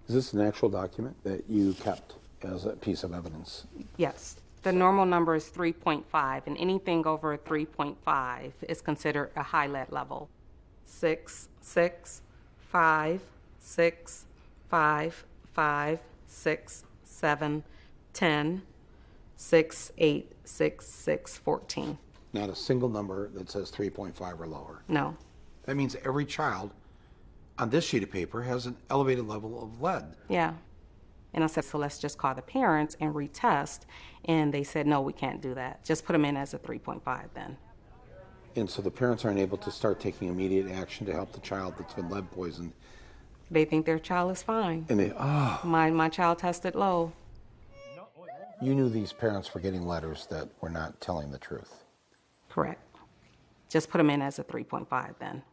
Is this an actual document that you kept as a piece of evidence? Yes. The normal number is 3.5, and anything over 3.5 is considered a high lead level. 6, 6, 5, 6, 5, 5, 6, 7, 10, 6, 8, 6, 6, 14. Not a single number that says 3.5 or lower. No. That means every child on this sheet of paper has an elevated level of lead. Yeah. And I said, so let's just call the parents and retest. And they said, no, we can't do that. Just put them in as a 3.5 then. And so the parents aren't able to start taking immediate action to help the child that's been lead poisoned. They think their child is fine. And they, My child tested low. You knew these parents were getting letters that were not telling the truth. Correct. Just put them in as a 3.5 then.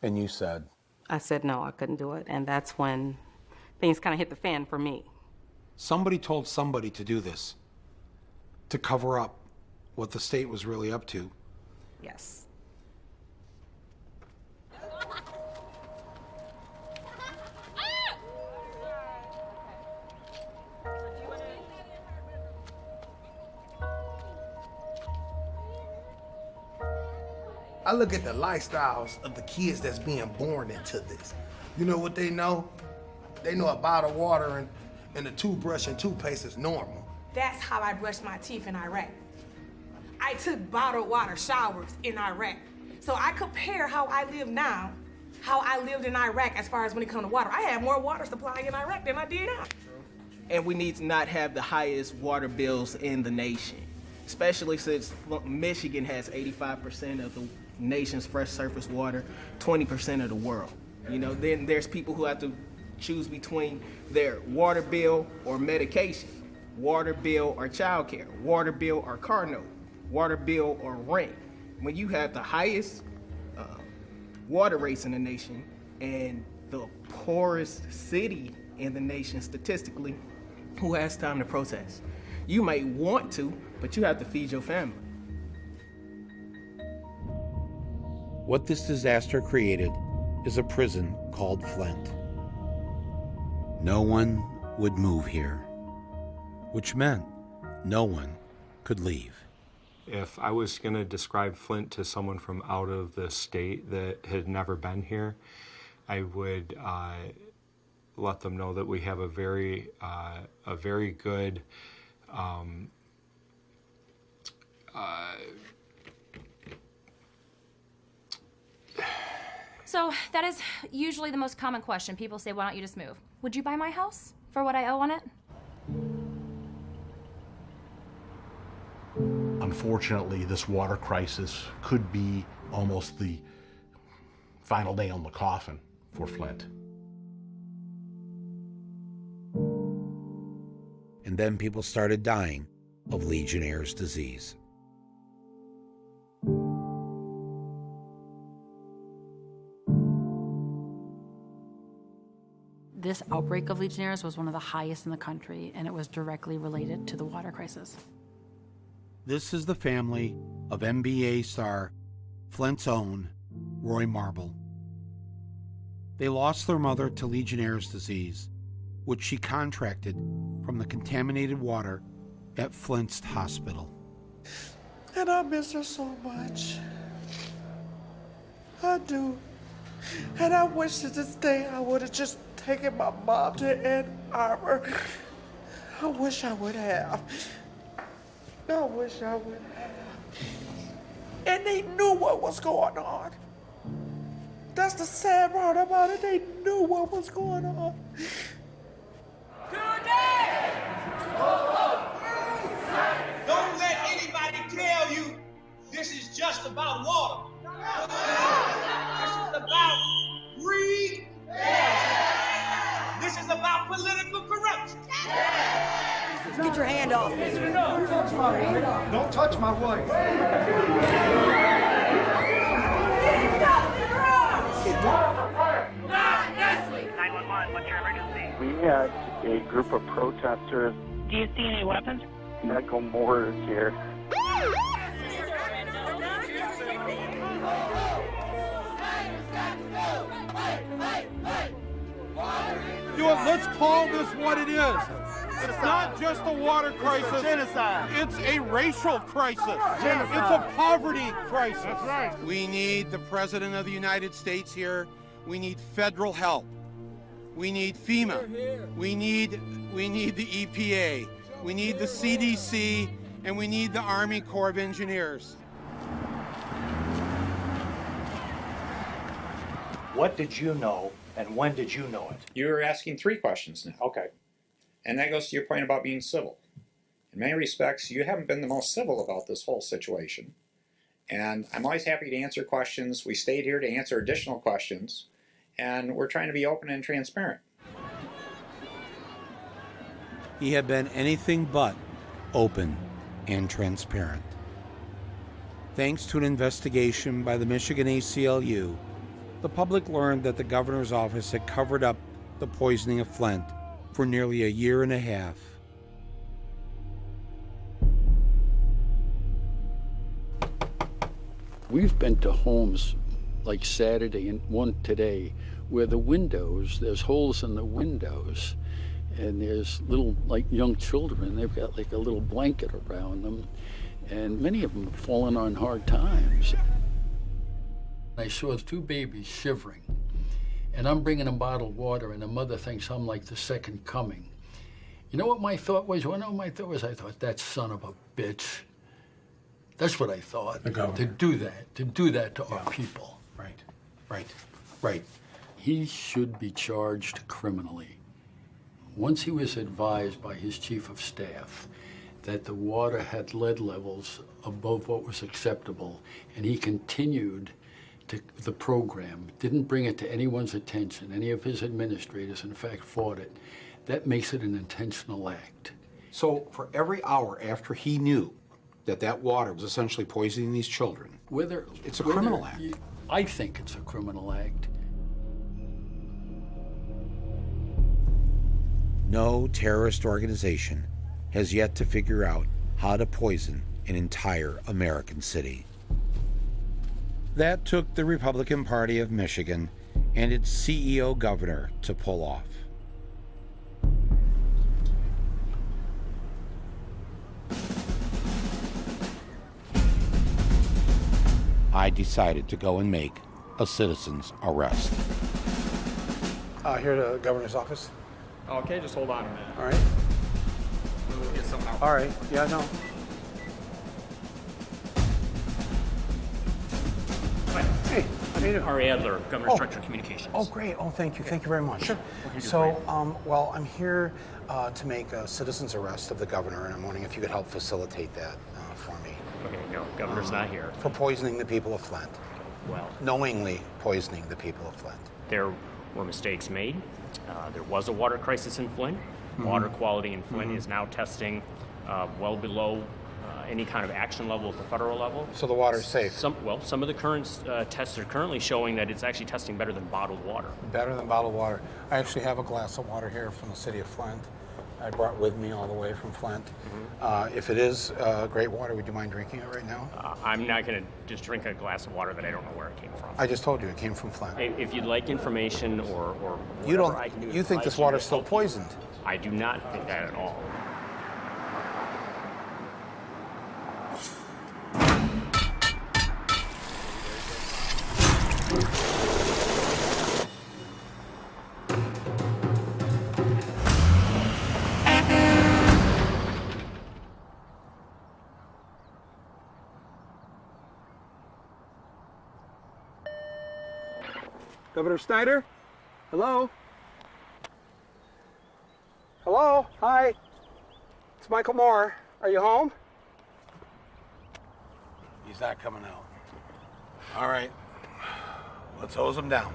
And you said? I said, no, I couldn't do it. And that's when things kind of hit the fan for me. Somebody told somebody to do this, to cover up what the state was really up to. Yes. I look at the lifestyles of the kids that's being born into this. You know what they know? They know a bottle of water and a toothbrush and toothpaste is normal. That's how I brushed my teeth in Iraq. I took bottled water showers in Iraq. So I compare how I live now, how I lived in Iraq as far as when it comes to water. I had more water supply in Iraq than I did now. And we need to not have the highest water bills in the nation, especially since Michigan has 85% of the nation's fresh surface water, 20% of the world. You know, then there's people who have to choose between their water bill or medication, water bill or childcare, water bill or car note, water bill or rent. When you have the highest water rates in the nation and the poorest city in the nation statistically, who has time to protest? You might want to, but you have to feed your family. What this disaster created is a prison called Flint. No one would move here, which meant no one could leave. If I was going to describe Flint to someone from out of the state that had never been here, I would let them know that we have a very good So that is usually the most common question. People say, why don't you just move? Would you buy my house for what I owe on it? Unfortunately, this water crisis could be almost the final nail in the coffin for Flint. And then people started dying of Legionnaire's disease. This outbreak of Legionnaires was one of the highest in the country, and it was directly related to the water crisis. This is the family of NBA star Flint's own Roy Marble. They lost their mother to Legionnaire's disease, which she contracted from the contaminated water at Flint's hospital. And I miss her so much. I do. And I wish to this day I would have just taken my mom to Ann Arbor. I wish I would have. I wish I would have. And they knew what was going on. That's the sad part about it. They knew what was going on. Don't let anybody tell you this is just about water. This is about greed. This is about political corruption. Get your hand off me. Don't touch my wife. Don't touch my wife. Not Nestle. 911, what's your emergency? We had a group of protesters. Do you see any weapons? Medical mortars here. Let's call this what it is. It's not just a water crisis. It's a genocide. It's a racial crisis. Genocide. It's a poverty crisis. That's right. We need the President of the United States here. We need federal help. We need FEMA. We need the EPA. We need the CDC, and we need the Army Corps of Engineers. What did you know, and when did you know it? You're asking 3 questions now. Okay. And that goes to your point about being civil. In many respects, you haven't been the most civil about this whole situation. And I'm always happy to answer questions. We stayed here to answer additional questions. And we're trying to be open and transparent. He had been anything but open and transparent. Thanks to an investigation by the Michigan ACLU, the public learned that the governor's office had covered up the poisoning of Flint for nearly a year and a half. We've been to homes like Saturday and one today where the windows, there's holes in the windows, and there's little, like, young children. They've got like a little blanket around them, and many of them have fallen on hard times. I saw 2 babies shivering, and I'm bringing them bottled water, and the mother thinks I'm like the second coming. You know what my thought was? I thought, that son of a bitch. That's what I thought. The governor. To do that to our people. Right. He should be charged criminally. Once he was advised by his chief of staff that the water had lead levels above what was acceptable, and he continued the program, didn't bring it to anyone's attention, any of his administrators, in fact, fought it, that makes it an intentional act. So for every hour after he knew that water was essentially poisoning these children, it's a criminal act. I think it's a criminal act. No terrorist organization has yet to figure out how to poison an entire American city. That took the Republican Party of Michigan and its CEO governor to pull off. I decided to go and make a citizen's arrest. Here to the governor's office. Okay, just hold on a minute. All right. We'll get something out. All right. Yeah, no. Hi. Hey, how do you do? Ari Adler, Governor's Director of Communications. Oh, great. Oh, thank you. Thank you very much. Sure. What can I do for So, well, I'm here to make a citizen's arrest of the governor, and I'm wondering if you could help facilitate that for me. Okay, no, governor's not here. For poisoning the people of Flint. Well, Knowingly poisoning the people of Flint. there were mistakes made. There was a water crisis in Flint. Water quality in Flint is now testing well below any kind of action level at the federal level. So the water's safe? Some of the current tests are currently showing that it's actually testing better than bottled water. Better than bottled water. I actually have a glass of water here from the city of Flint. I brought with me all the way from Flint. If it is great water, would you mind drinking it right now? I'm not going to just drink a glass of water that I don't know where it came from. I just told you it came from Flint. If you'd like information or You whatever don't. I can do to You think advise this you water's to still help you. poisoned? I do not think that at all. Governor Snyder? Hello? Hello? Hi. It's Michael Moore. Are you home? He's not coming out. All right. Let's hose him down.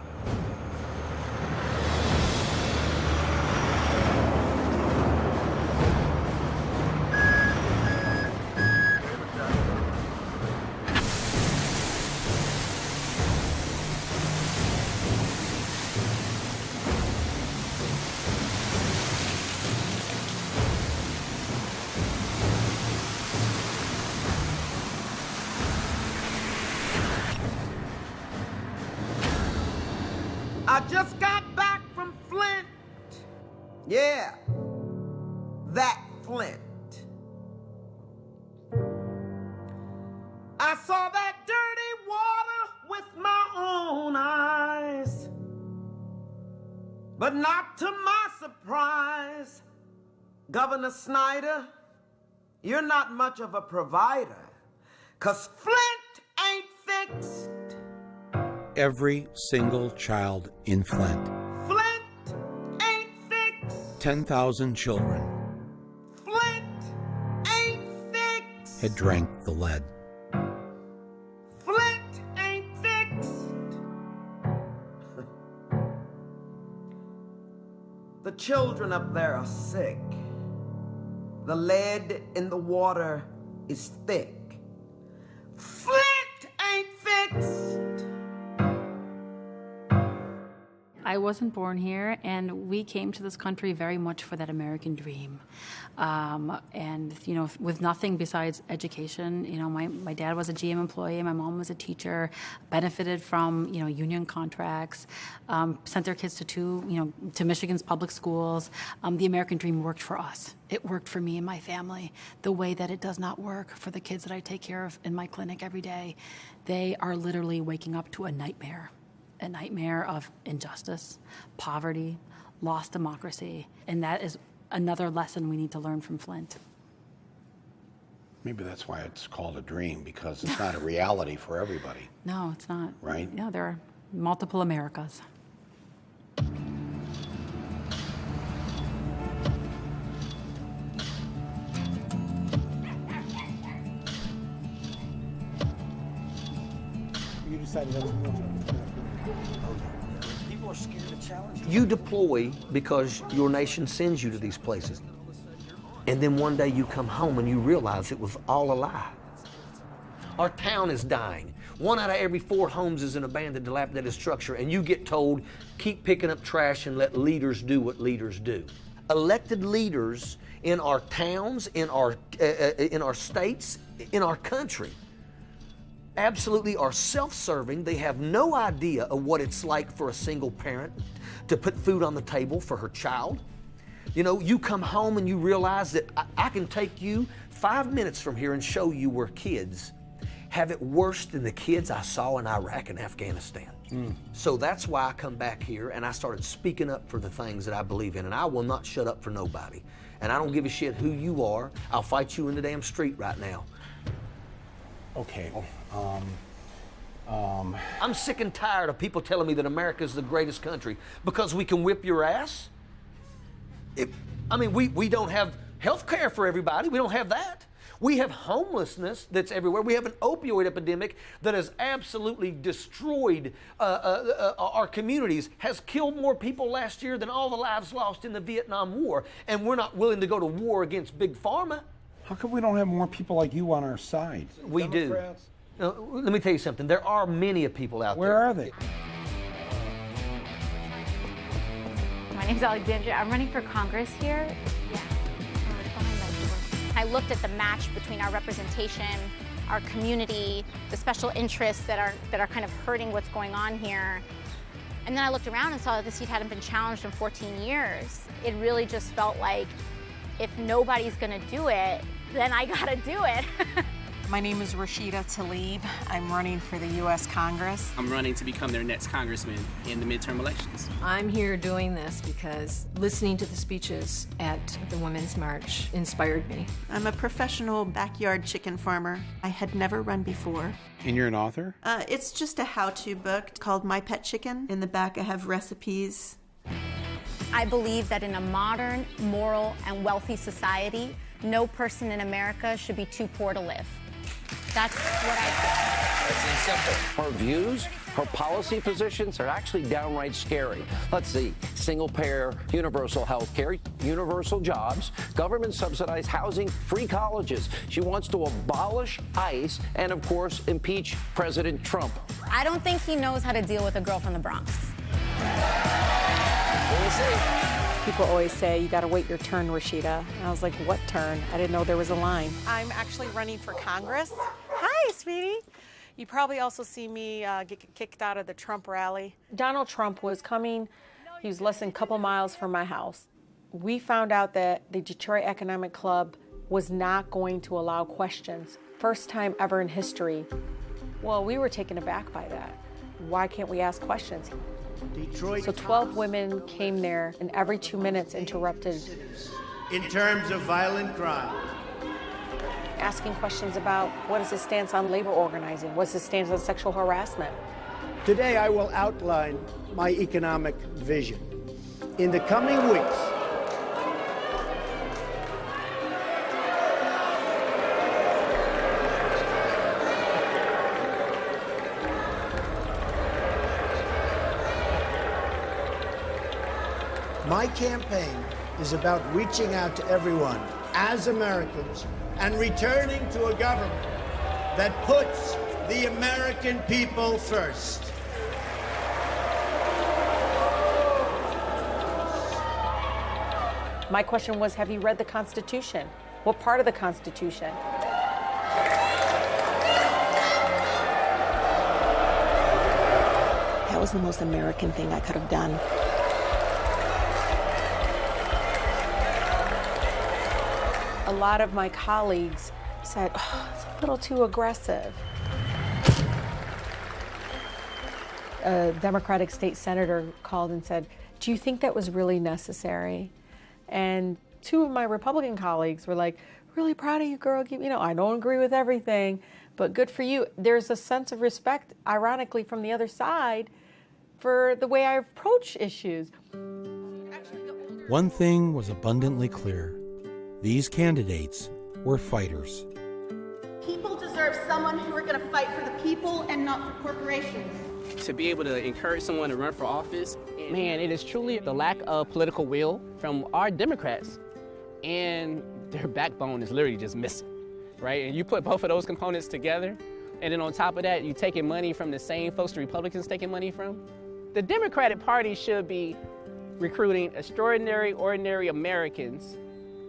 I just got back from Flint. Yeah, that Flint. I saw that dirty water with my own eyes, but not to my surprise, Governor Snyder, you're not much of a provider, 'cause Flint ain't fixed. Every single child in Flint, Flint ain't fixed. 10,000 children, Flint ain't fixed. had drank the lead. Flint ain't fixed. The children up there are sick. The lead in the water is thick. Flint ain't fixed. I wasn't born here, and we came to this country very much for that American dream. And, you know, with nothing besides education. You know, my dad was a GM employee, my mom was a teacher, benefited from, you know, union contracts, sent their kids to Michigan's public schools. The American dream worked for us. It worked for me and my family the way that it does not work for the kids that I take care of in my clinic every day. They are literally waking up to a nightmare of injustice, poverty, lost democracy, and that is another lesson we need to learn from Flint. Maybe that's why it's called a dream, because it's not a reality for everybody. No, it's not. Right? Yeah, there are multiple Americas. You decided that was People are scared to challenge you. You deploy because your nation sends you to these places. And then one day you come home and you realize it was all a lie. Our town is dying. 1 out of every 4 homes is an abandoned, dilapidated structure, and you get told, keep picking up trash and let leaders do what leaders do. Elected leaders in our towns, in our states, in our country, absolutely are self-serving. They have no idea of what it's like for a single parent to put food on the table for her child. You know, you come home and you realize that I can take you 5 minutes from here and show you where kids have it worse than the kids I saw in Iraq and Afghanistan. So that's why I come back here and I started speaking up for the things that I believe in, and I will not shut up for nobody. And I don't give a shit who you are. I'll fight you in the damn street right now. Okay. I'm sick and tired of people telling me that America is the greatest country because we can whip your ass. We don't have health care for everybody. We don't have that. We have homelessness that's everywhere. We have an opioid epidemic that has absolutely destroyed our communities, has killed more people last year than all the lives lost in the Vietnam War, and we're not willing to go to war against Big Pharma. How come we don't have more people like you on our side? We do. Let me tell you something. There are many of people out there. Where are they? My name's Alexandria. I'm running for Congress here. Yeah. I looked at the match between our representation, our community, the special interests that are kind of hurting what's going on here. And then I looked around and saw that this seat hadn't been challenged in 14 years. It really just felt like if nobody's gonna do it, then I gotta do it. My name is Rashida Tlaib. I'm running for the U.S. Congress. I'm running to become their next congressman in the midterm elections. I'm here doing this because listening to the speeches at the Women's March inspired me. I'm a professional backyard chicken farmer. I had never run before. And you're an author? It's just a how-to book called My Pet Chicken. In the back I have recipes. I believe that in a modern, moral, and wealthy society, no person in America should be too poor to live. That's what I think. It's simple. Her views, her policy positions are actually downright scary. Let's see, single-payer, universal health care, universal jobs, government-subsidized housing, free colleges. She wants to abolish ICE and, of course, impeach President Trump. I don't think he knows how to deal with a girl from the Bronx. We'll see. People always say, you gotta wait your turn, Rashida. And I was like, what turn? I didn't know there was a line. I'm actually running for Congress. Hi, sweetie. You probably also see me get kicked out of the Trump rally. Donald Trump was coming. He was less than a couple miles from my house. We found out that the Detroit Economic Club was not going to allow questions. First time ever in history. Well, we were taken aback by that. Why can't we ask questions? Detroit. So 12 women came there and every 2 minutes interrupted. In terms of violent crime. Asking questions about what is his stance on labor organizing? What's his stance on sexual harassment? Today I will outline my economic vision. In the coming weeks, my campaign is about reaching out to everyone as Americans and returning to a government that puts the American people first. My question was, have you read the Constitution? What part of the Constitution? That was the most American thing I could have done. A lot of my colleagues said, oh, it's a little too aggressive. A Democratic state senator called and said, do you think that was really necessary? And two of my Republican colleagues were like, really proud of you, girl. You know, I don't agree with everything, but good for you. There's a sense of respect, ironically, from the other side for the way I approach issues. One thing was abundantly clear. These candidates were fighters. People deserve someone who are going to fight for the people and not for corporations. To be able to encourage someone to run for office, man, it is truly the lack of political will from our Democrats, and their backbone is literally just missing, right? And you put both of those components together, and then on top of that, you taking money from the same folks the Republicans taking money from. The Democratic Party should be recruiting extraordinary, ordinary Americans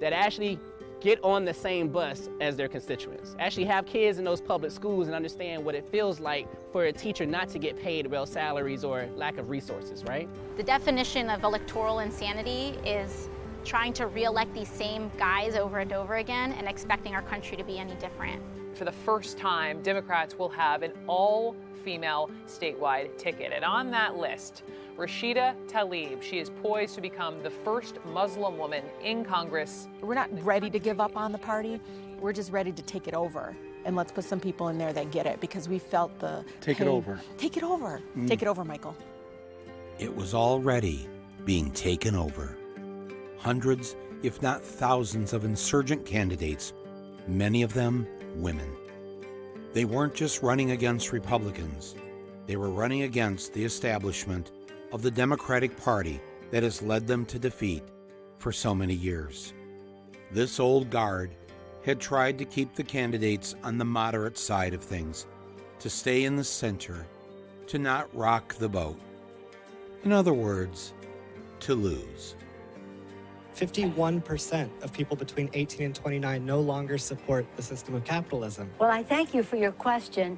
that actually get on the same bus as their constituents. Actually have kids in those public schools and understand what it feels like for a teacher not to get paid well salaries or lack of resources, right? The definition of electoral insanity is trying to re-elect these same guys over and over again and expecting our country to be any different. For the first time, Democrats will have an all-female statewide ticket. And on that list, Rashida Tlaib. She is poised to become the first Muslim woman in Congress. We're not ready to give up on the party. We're just ready to take it over. And let's put some people in there that get it, because we felt the Take pain. it over. Take it over. Take it over, Michael. It was already being taken over. Hundreds, if not thousands, of insurgent candidates, many of them women. They weren't just running against Republicans. They were running against the establishment of the Democratic Party that has led them to defeat for so many years. This old guard had tried to keep the candidates on the moderate side of things, to stay in the center, to not rock the boat. In other words, to lose. 51% of people between 18 and 29 no longer support the system of capitalism. Well, I thank you for your question.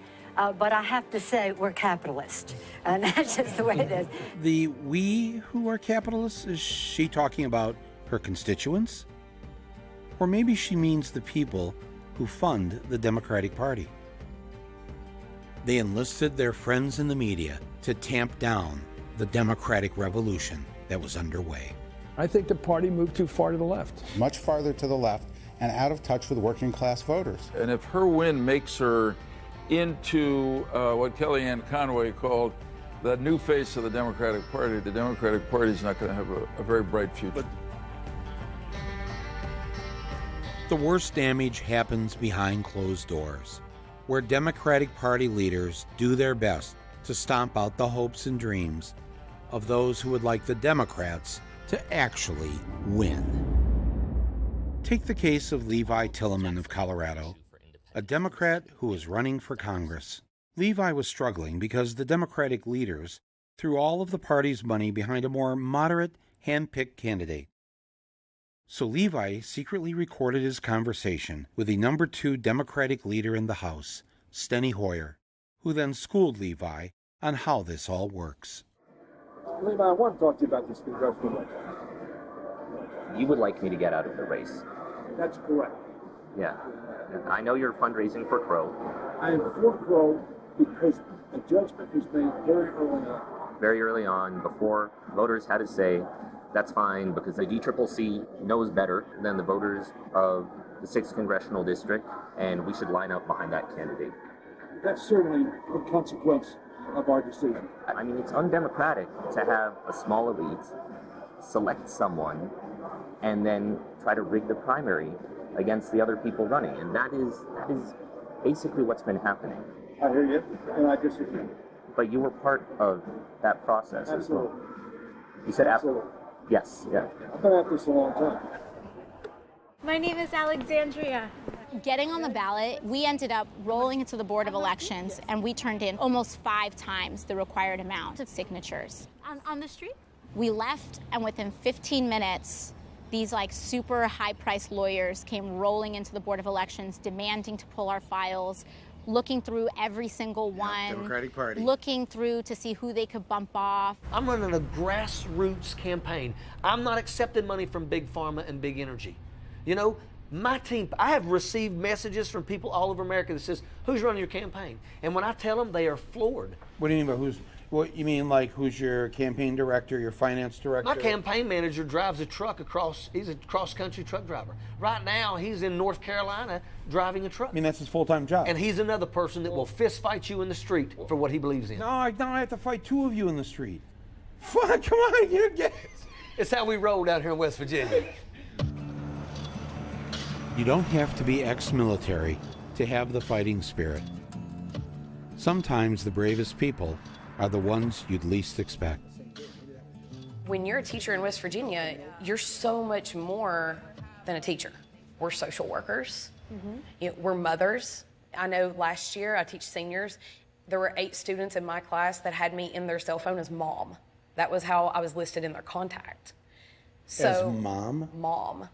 But I have to say, we're capitalist, and that's just the way it is. The we who are capitalists, is she talking about her constituents? Or maybe she means the people who fund the Democratic Party. They enlisted their friends in the media to tamp down the democratic revolution that was underway. I think the party moved too far to the left. Much farther to the left and out of touch with working class voters. And if her win makes her into what Kellyanne Conway called the new face of the Democratic Party is not going to have a very bright future. The worst damage happens behind closed doors, where Democratic Party leaders do their best to stomp out the hopes and dreams of those who would like the Democrats to actually win. Take the case of Levi Tillemann of Colorado, a Democrat who was running for Congress. Levi was struggling because the Democratic leaders threw all of the party's money behind a more moderate, hand-picked candidate. So Levi secretly recorded his conversation with the number 2 Democratic leader in the House, Steny Hoyer, who then schooled Levi on how this all works. Levi, I want to talk to you about this congressional record. You would like me to get out of the race. That's correct. Yeah. I know you're fundraising for Crow. I am for Crow because a judgment was made very early on. Very early on, before voters had a say, that's fine because the DCCC knows better than the voters of the 6th Congressional District, and we should line up behind that candidate. That's certainly the consequence of our decision. I mean, it's undemocratic to have a small elite select someone and then try to rig the primary against the other people running, and that is basically what's been happening. I hear you, and I disagree. But you were part of that process as well. You said absolutely. Yes, yeah. I've been at this a long time. My name is Alexandria. Getting on the ballot, we ended up rolling into the Board of Elections, and we turned in almost 5 times the required amount of signatures. On the street? We left, and within 15 minutes, these like super high-priced lawyers came rolling into the Board of Elections, demanding to pull our files, looking through every single one, Democratic Party. looking through to see who they could bump off. I'm running a grassroots campaign. I'm not accepting money from Big Pharma and Big Energy. You know, my team, I have received messages from people all over America that says, who's running your campaign? And when I tell them, they are floored. What do you mean by who's? What you mean, like who's your campaign director, your finance director? My campaign manager drives a truck across, he's a cross-country truck driver. Right now, he's in North Carolina driving a truck. I mean, that's his full-time job. And he's another person that will fist fight you in the street for what he believes in. No, I have to fight 2 of you in the street. Fuck, come on, you get it. It's how we roll down here in West Virginia. You don't have to be ex-military to have the fighting spirit. Sometimes the bravest people are the ones you'd least expect. When you're a teacher in West Virginia, you're so much more than a teacher. We're social workers. You know, we're mothers. I know last year I teach seniors. There were 8 students in my class that had me in their cell phone as mom. That was how I was listed in their contact. So, as mom? Mom.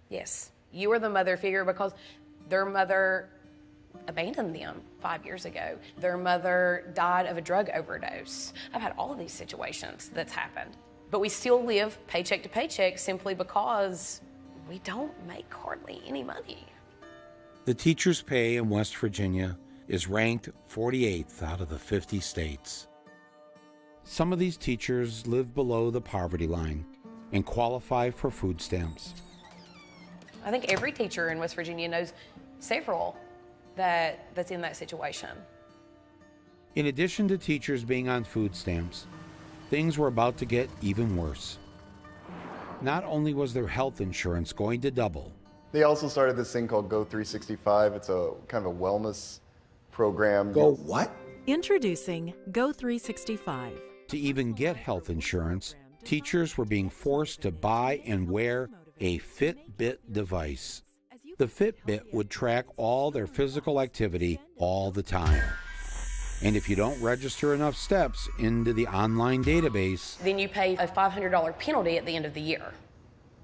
Yes. You are the mother figure because their mother abandoned them 5 years ago. Their mother died of a drug overdose. I've had all of these situations that's happened. But we still live paycheck to paycheck simply because we don't make hardly any money. The teacher's pay in West Virginia is ranked 48th out of the 50 states. Some of these teachers live below the poverty line and qualify for food stamps. I think every teacher in West Virginia knows several that's in that situation. In addition to teachers being on food stamps, things were about to get even worse. Not only was their health insurance going to double, they also started this thing called Go 365. It's a kind of a wellness program. Go what? Introducing Go 365. To even get health insurance, teachers were being forced to buy and wear a Fitbit device. The Fitbit would track all their physical activity all the time. And if you don't register enough steps into the online database, then you pay a $500 penalty at the end of the year.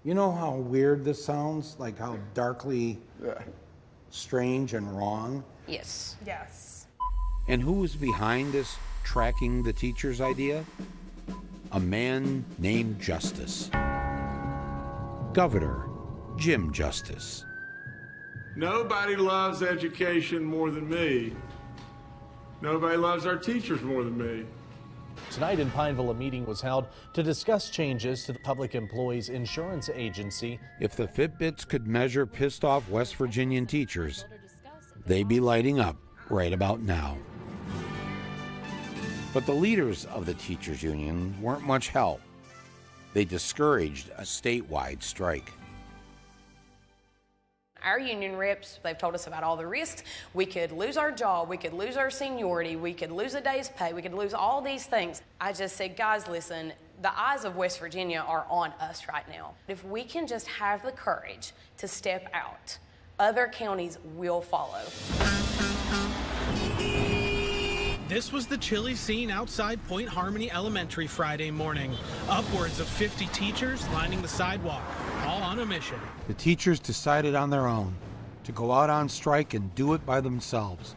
You know how weird this sounds? Like how darkly strange and wrong? Yes. Yes. And who was behind this tracking the teachers idea? A man named Justice. Governor Jim Justice. Nobody loves education more than me. Nobody loves our teachers more than me. Tonight in Pineville, a meeting was held to discuss changes to the Public Employees Insurance Agency. If the Fitbits could measure pissed off West Virginian teachers, they'd be lighting up right about now. But the leaders of the teachers union weren't much help. They discouraged a statewide strike. Our union reps, they've told us about all the risks. We could lose our job, we could lose our seniority, we could lose a day's pay, we could lose all these things. I just said, guys, listen, the eyes of West Virginia are on us right now. If we can just have the courage to step out, other counties will follow. This was the chilly scene outside Point Harmony Elementary Friday morning. Upwards of 50 teachers lining the sidewalk, all on a mission. The teachers decided on their own to go out on strike and do it by themselves,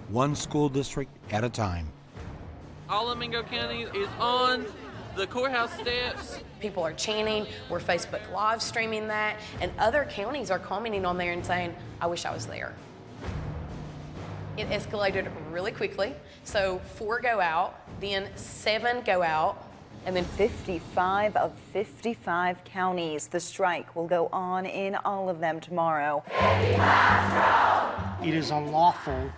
one school district at a time. All of Mingo County is on the courthouse steps. People are chanting, we're Facebook live streaming that, and other counties are commenting on there and saying, I wish I was there. It escalated really quickly. So 4 go out, then 7 go out, and then 55 of 55 counties. The strike will go on in all of them tomorrow. It is unlawful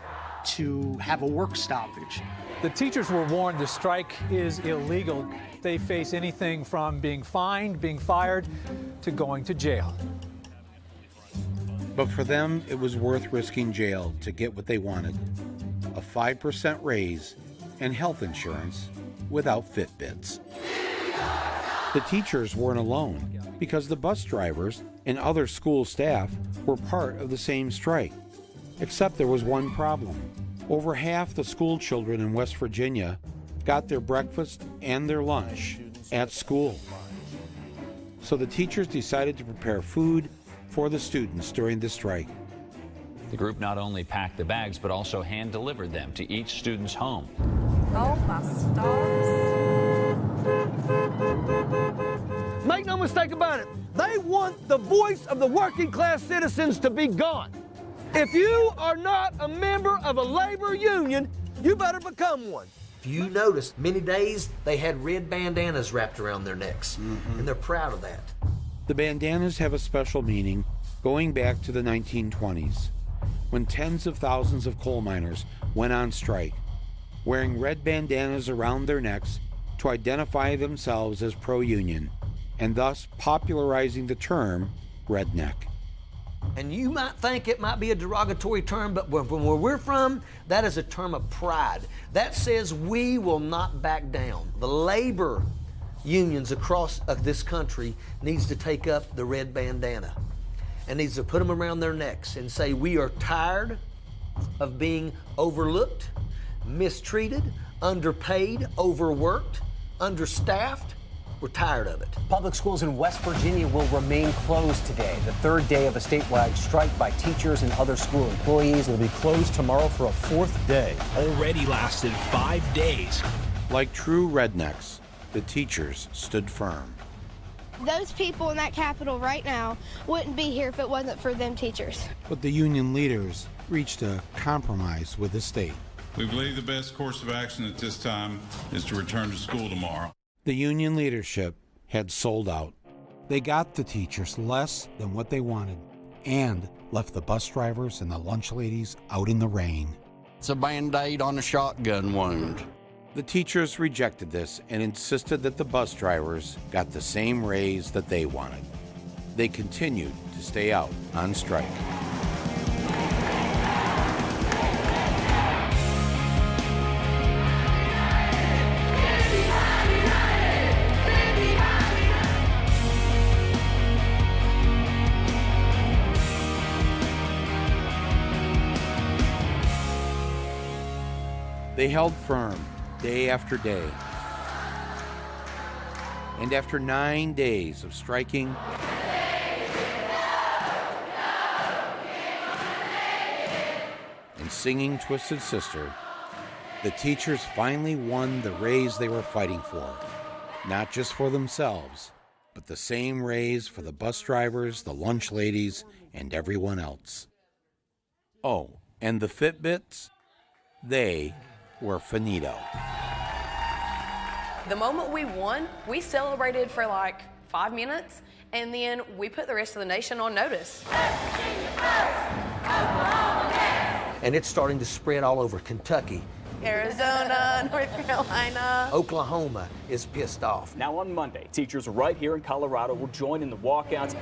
to have a work stoppage. The teachers were warned the strike is illegal. They face anything from being fined, being fired, to going to jail. But for them, it was worth risking jail to get what they wanted: a 5% raise and health insurance without Fitbits. The teachers weren't alone, because the bus drivers and other school staff were part of the same strike. Except there was one problem. Over half the school children in West Virginia got their breakfast and their lunch at school. So the teachers decided to prepare food for the students during the strike. The group not only packed the bags, but also hand-delivered them to each student's home. Oh, my stars. Make no mistake about it, they want the voice of the working class citizens to be gone. If you are not a member of a labor union, you better become one. If you noticed, many days they had red bandanas wrapped around their necks, and they're proud of that. The bandanas have a special meaning going back to the 1920s, when tens of thousands of coal miners went on strike, wearing red bandanas around their necks to identify themselves as pro-union, and thus popularizing the term redneck. And you might think it might be a derogatory term, but from where we're from, that is a term of pride. That says we will not back down. The labor unions across this country needs to take up the red bandana and needs to put them around their necks and say we are tired of being overlooked, mistreated, underpaid, overworked, understaffed. We're tired of it. Public schools in West Virginia will remain closed today, the third day of a statewide strike by teachers and other school employees. It will be closed tomorrow for a 4th day. Already lasted 5 days. Like true rednecks, the teachers stood firm. Those people in that Capitol right now wouldn't be here if it wasn't for them teachers. But the union leaders reached a compromise with the state. We believe the best course of action at this time is to return to school tomorrow. The union leadership had sold out. They got the teachers less than what they wanted and left the bus drivers and the lunch ladies out in the rain. It's a Band-Aid on a shotgun wound. The teachers rejected this and insisted that the bus drivers got the same raise that they wanted. They continued to stay out on strike. They held firm day after day. And after 9 days of striking, and singing Twisted Sister, the teachers finally won the raise they were fighting for. Not just for themselves, but the same raise for the bus drivers, the lunch ladies, and everyone else. Oh, and the Fitbits? They were finito. The moment we won, we celebrated for like 5 minutes, and then we put the rest of the nation on notice. And it's starting to spread all over Kentucky. Arizona, North Carolina. Oklahoma is pissed off. Now on Monday, teachers right here in Colorado will join in the walkouts.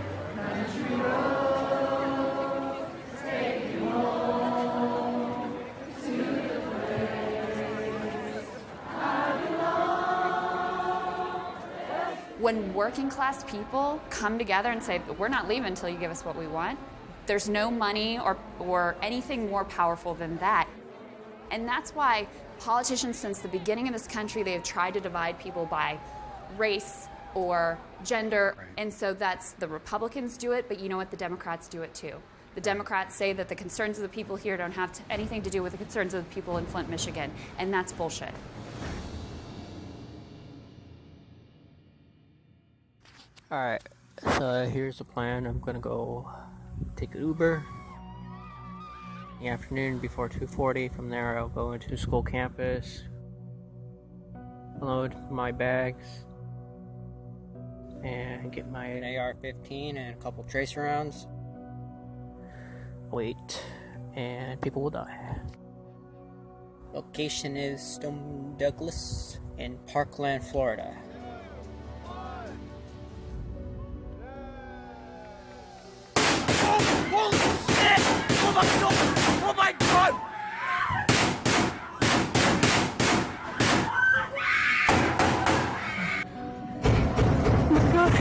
When working class people come together and say, we're not leaving until you give us what we want, there's no money or anything more powerful than that. And that's why politicians since the beginning of this country, they have tried to divide people by race or gender. Right. And so that's the Republicans do it, but you know what? The Democrats do it too. The Democrats say that the concerns of the people here don't have anything to do with the concerns of the people in Flint, Michigan. And that's bullshit. Alright, so here's the plan. I'm gonna go take an Uber in the afternoon before 2:40. From there, I'll go into school campus, load my bags, and get my AR-15 and a couple tracer rounds. Wait, and people will die. Location is Stone Douglas in Parkland, Florida. Holy shit! Oh my god! Oh my god! Oh my god!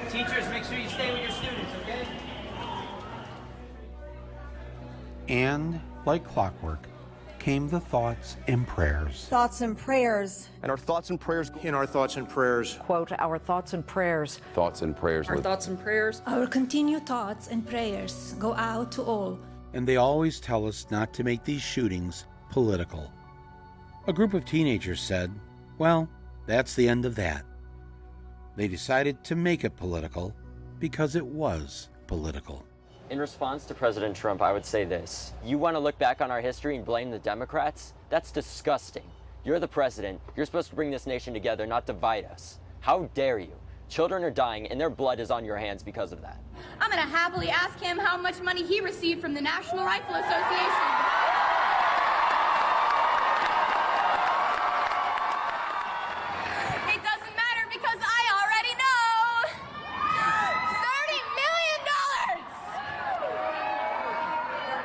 Teachers, make sure you stay with your students, okay? And, like clockwork, came the thoughts and prayers. Thoughts and prayers. And our thoughts and prayers. In our thoughts and prayers. Quote, our thoughts and prayers. Thoughts and prayers. Our thoughts and prayers. Our continued thoughts and prayers go out to all. And they always tell us not to make these shootings political. A group of teenagers said, well, that's the end of that. They decided to make it political because it was political. In response to President Trump, I would say this. You want to look back on our history and blame the Democrats? That's disgusting. You're the president. You're supposed to bring this nation together, not divide us. How dare you? Children are dying, and their blood is on your hands because of that. I'm going to happily ask him how much money he received from the National Rifle Association. It doesn't matter because I already know. $30 million!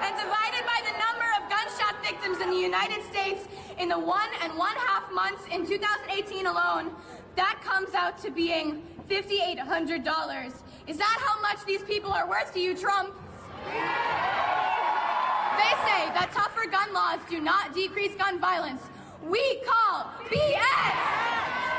And divided by the number of gunshot victims in the United States in the 1.5 months in 2018 alone, that comes out to being $5,800. Is that how much these people are worth to you, Trump? They say that tougher gun laws do not decrease gun violence. We call BS!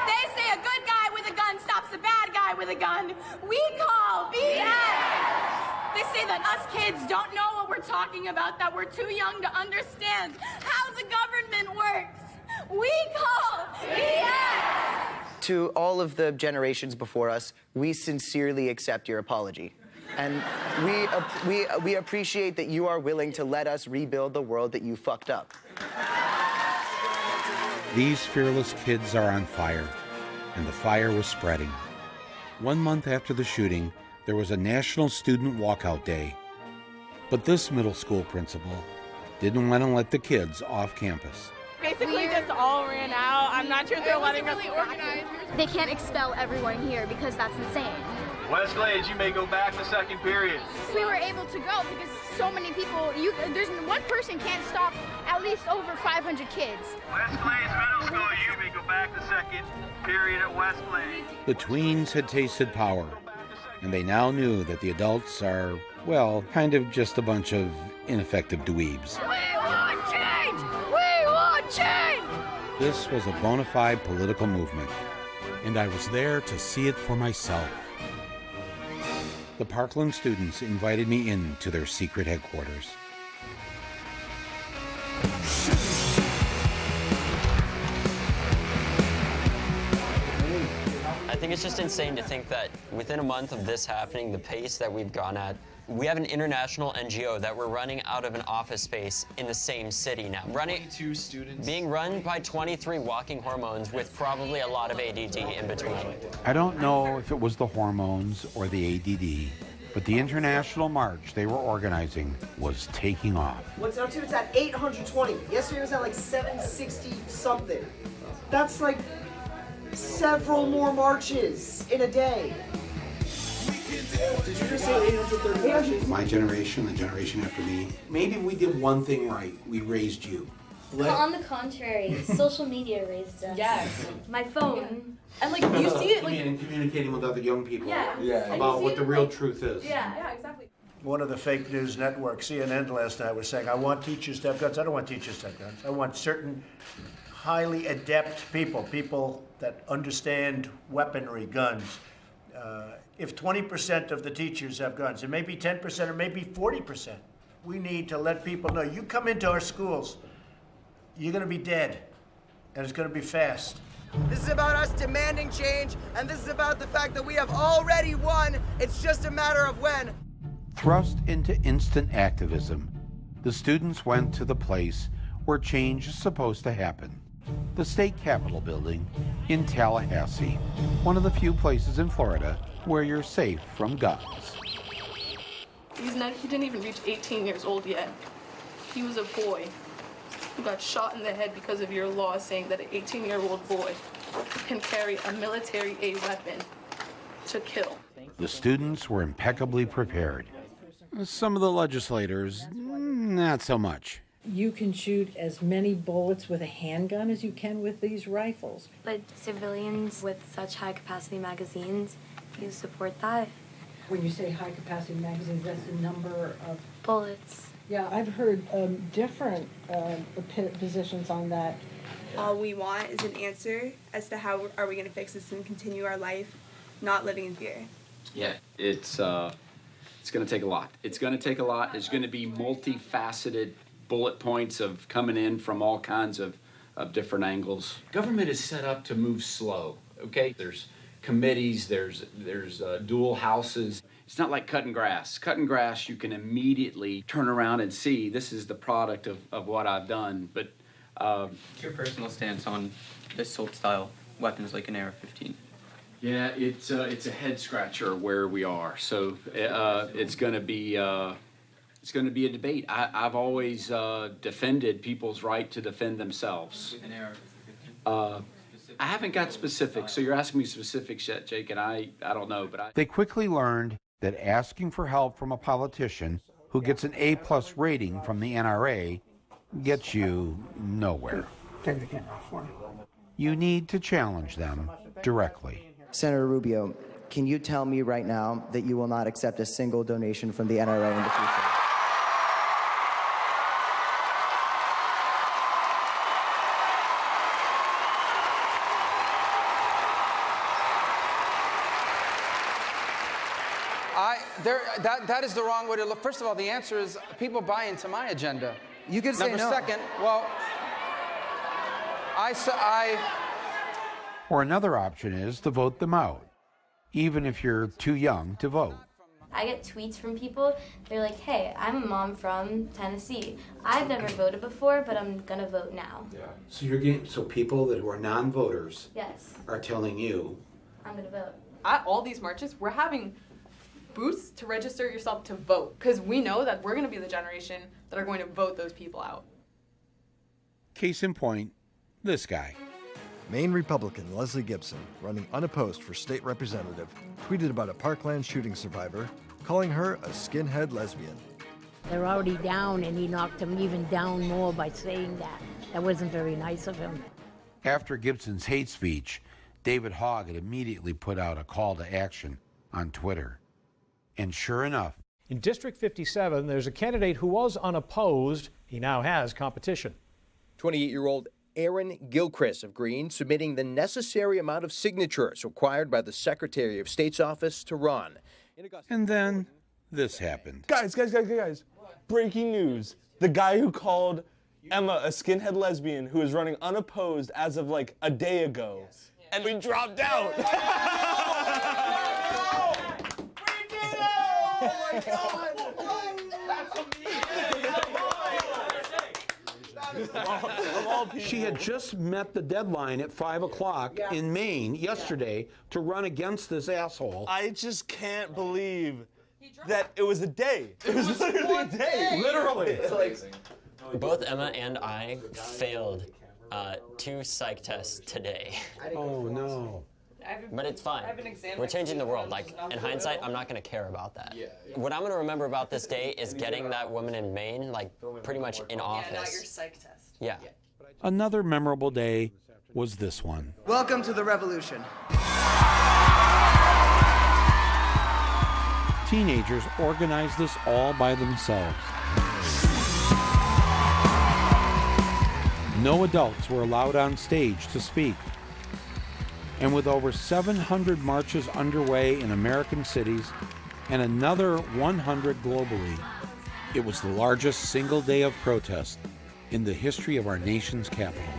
They say a good guy with a gun stops a bad guy with a gun. We call BS! They say that us kids don't know what we're talking about, that we're too young to understand how the government works. We call BS! To all of the generations before us, we sincerely accept your apology. And we appreciate that you are willing to let us rebuild the world that you fucked up. These fearless kids are on fire, and the fire was spreading. 1 month after the shooting, there was a National Student Walkout Day. But this middle school principal didn't want to let the kids off campus. Basically just all ran out. I'm not sure if they're letting us organize. They can't expel everyone here because that's insane. West Glades, you may go back to second period. We were able to go because so many people, there's one person can't stop at least over 500 kids. West Glades Middle School, you may go back to second period at West Glades. The tweens had tasted power, and they now knew that the adults are, well, kind of just a bunch of ineffective dweebs. We want change! We want change! This was a bona fide political movement, and I was there to see it for myself. The Parkland students invited me into their secret headquarters. I think it's just insane to think that within a month of this happening, the pace that we've gone at, we have an international NGO that we're running out of an office space in the same city now. 22 students. Being run by 23 walking hormones with probably a lot of ADD in between. I don't know if it was the hormones or the ADD, but the international march they were organizing was taking off. What's up to? It's at 820. Yesterday it was at like 760 something. That's like several more marches in a day. Did you just say 830 marches? My generation, the generation after me, maybe we did one thing right. We raised you. On the contrary, social media raised us. Yes. My phone. And like you see it like communicating with other young people Yeah. about what the real truth is. Yeah, exactly. One of the fake news networks, CNN last night, was saying, I want teachers to have guns. I don't want teachers to have guns. I want certain highly adept people that understand weaponry, guns. if 20% of the teachers have guns, it may be 10% or maybe 40%. We need to let people know, you come into our schools, you're going to be dead, and it's going to be fast. This is about us demanding change, and this is about the fact that we have already won. It's just a matter of when. Thrust into instant activism, the students went to the place where change is supposed to happen. The state capitol building in Tallahassee, one of the few places in Florida where you're safe from guns. He didn't even reach 18 years old yet. He was a boy who got shot in the head because of your law saying that an 18-year-old boy can carry a military-aid weapon to kill. The students were impeccably prepared. Some of the legislators, not so much. You can shoot as many bullets with a handgun as you can with these rifles. But civilians with such high-capacity magazines, you support that? When you say high-capacity magazines, that's the number of bullets. Yeah, I've heard different positions on that. All we want is an answer as to how are we going to fix this and continue our life, not living in fear. Yeah, it's going to take a lot. It's going to take a lot. It's going to be multifaceted bullet points of coming in from all kinds of different angles. Government is set up to move slow, okay? There's committees, there's dual houses. It's not like cutting grass. Cutting grass, you can immediately turn around and see this is the product of what I've done. But what's your personal stance on assault-style weapons like an AR-15? Yeah, it's a head scratcher where we are. So it's going to be a debate. I've always defended people's right to defend themselves. With an AR-15? I haven't got specifics, so you're asking me specifics yet, Jake, and I don't know. But They quickly learned that asking for help from a politician who gets an A+ rating from the NRA gets you nowhere. Take the camera off for me. You need to challenge them directly. Senator Rubio, can you tell me right now that you will not accept a single donation from the NRA in the future? That is the wrong way to look. First of all, the answer is people buy into my agenda. You could say no. Number second, well, Or another option is to vote them out, even if you're too young to vote. I get tweets from people, they're like, hey, I'm a mom from Tennessee. I've never voted before, but I'm gonna vote now. Yeah. So people that are non-voters Yes, are telling you, I'm gonna vote. At all these marches, we're having booths to register yourself to vote, because we know that we're going to be the generation that are going to vote those people out. case in point, this guy. Maine Republican Leslie Gibson, running unopposed for state representative, tweeted about a Parkland shooting survivor, calling her a skinhead lesbian. They're already down, and he knocked them even down more by saying that. That wasn't very nice of him. After Gibson's hate speech, David Hogg had immediately put out a call to action on Twitter. And sure enough, in District 57, there's a candidate who was unopposed. He now has competition. 28-year-old Aaron Gilchrist of Green submitting the necessary amount of signatures required by the Secretary of State's office to run. And then this happened. Guys. Breaking news. The guy who called Emma a skinhead lesbian who is running unopposed as of like a day ago. Yes. And we dropped out. Oh my God! She had just met the deadline at 5 o'clock in Maine yesterday to run against this asshole. I just can't believe that it was a day. It was literally a day. Literally. It's like, both Emma and I failed 2 psych tests today. Oh no. But it's fine. We're changing the world. Like, in hindsight, I'm not going to care about that. What I'm going to remember about this day is getting that woman in Maine, like, pretty much in office. Yeah, not your psych test. Yeah. Another memorable day was this one. Welcome to the revolution. Teenagers organized this all by themselves. No adults were allowed on stage to speak. And with over 700 marches underway in American cities and another 100 globally, it was the largest single day of protest in the history of our nation's capital.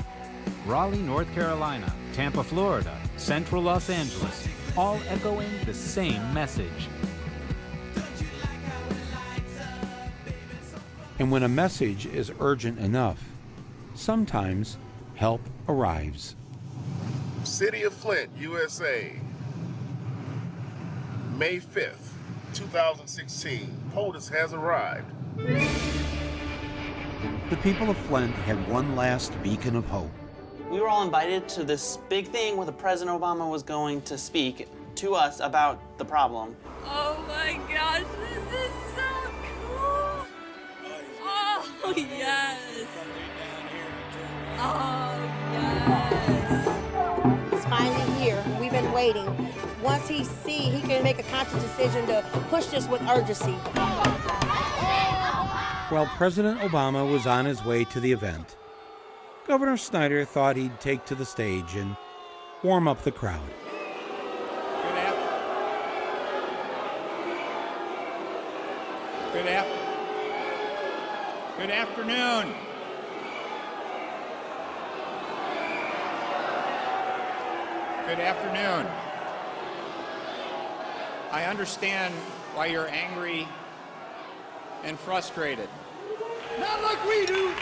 Raleigh, North Carolina, Tampa, Florida, Central Los Angeles, all echoing the same message. And when a message is urgent enough, sometimes help arrives. City of Flint, USA, May 5th, 2016. POTUS has arrived. The people of Flint had one last beacon of hope. We were all invited to this big thing where the President Obama was going to speak to us about the problem. Oh my gosh, this is so cool! Oh yes! Oh yes! It's finally here. We've been waiting. Once he can make a conscious decision to push this with urgency. While President Obama was on his way to the event, Governor Snyder thought he'd take to the stage and warm up the crowd. Good afternoon. Good afternoon. I understand why you're angry and frustrated. Not like we do.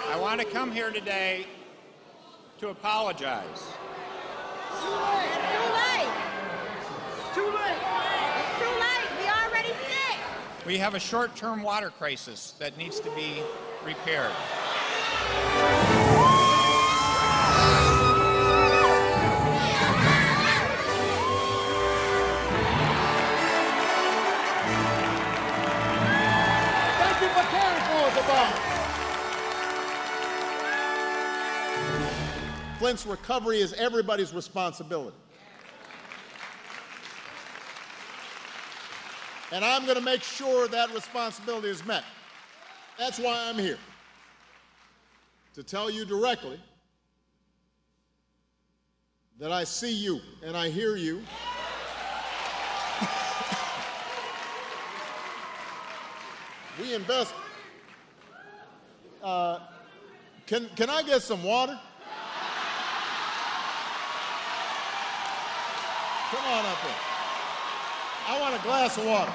I want to come here today to apologize. It's too late. Too late. It's too late. We already sick. We have a short-term water crisis that needs to be repaired. Thank you for caring for us, Obama. Flint's recovery is everybody's responsibility. And I'm going to make sure that responsibility is met. That's why I'm here. To tell you directly that I see you and I hear you. We invest. Can I get some water? Come on up here. I want a glass of water.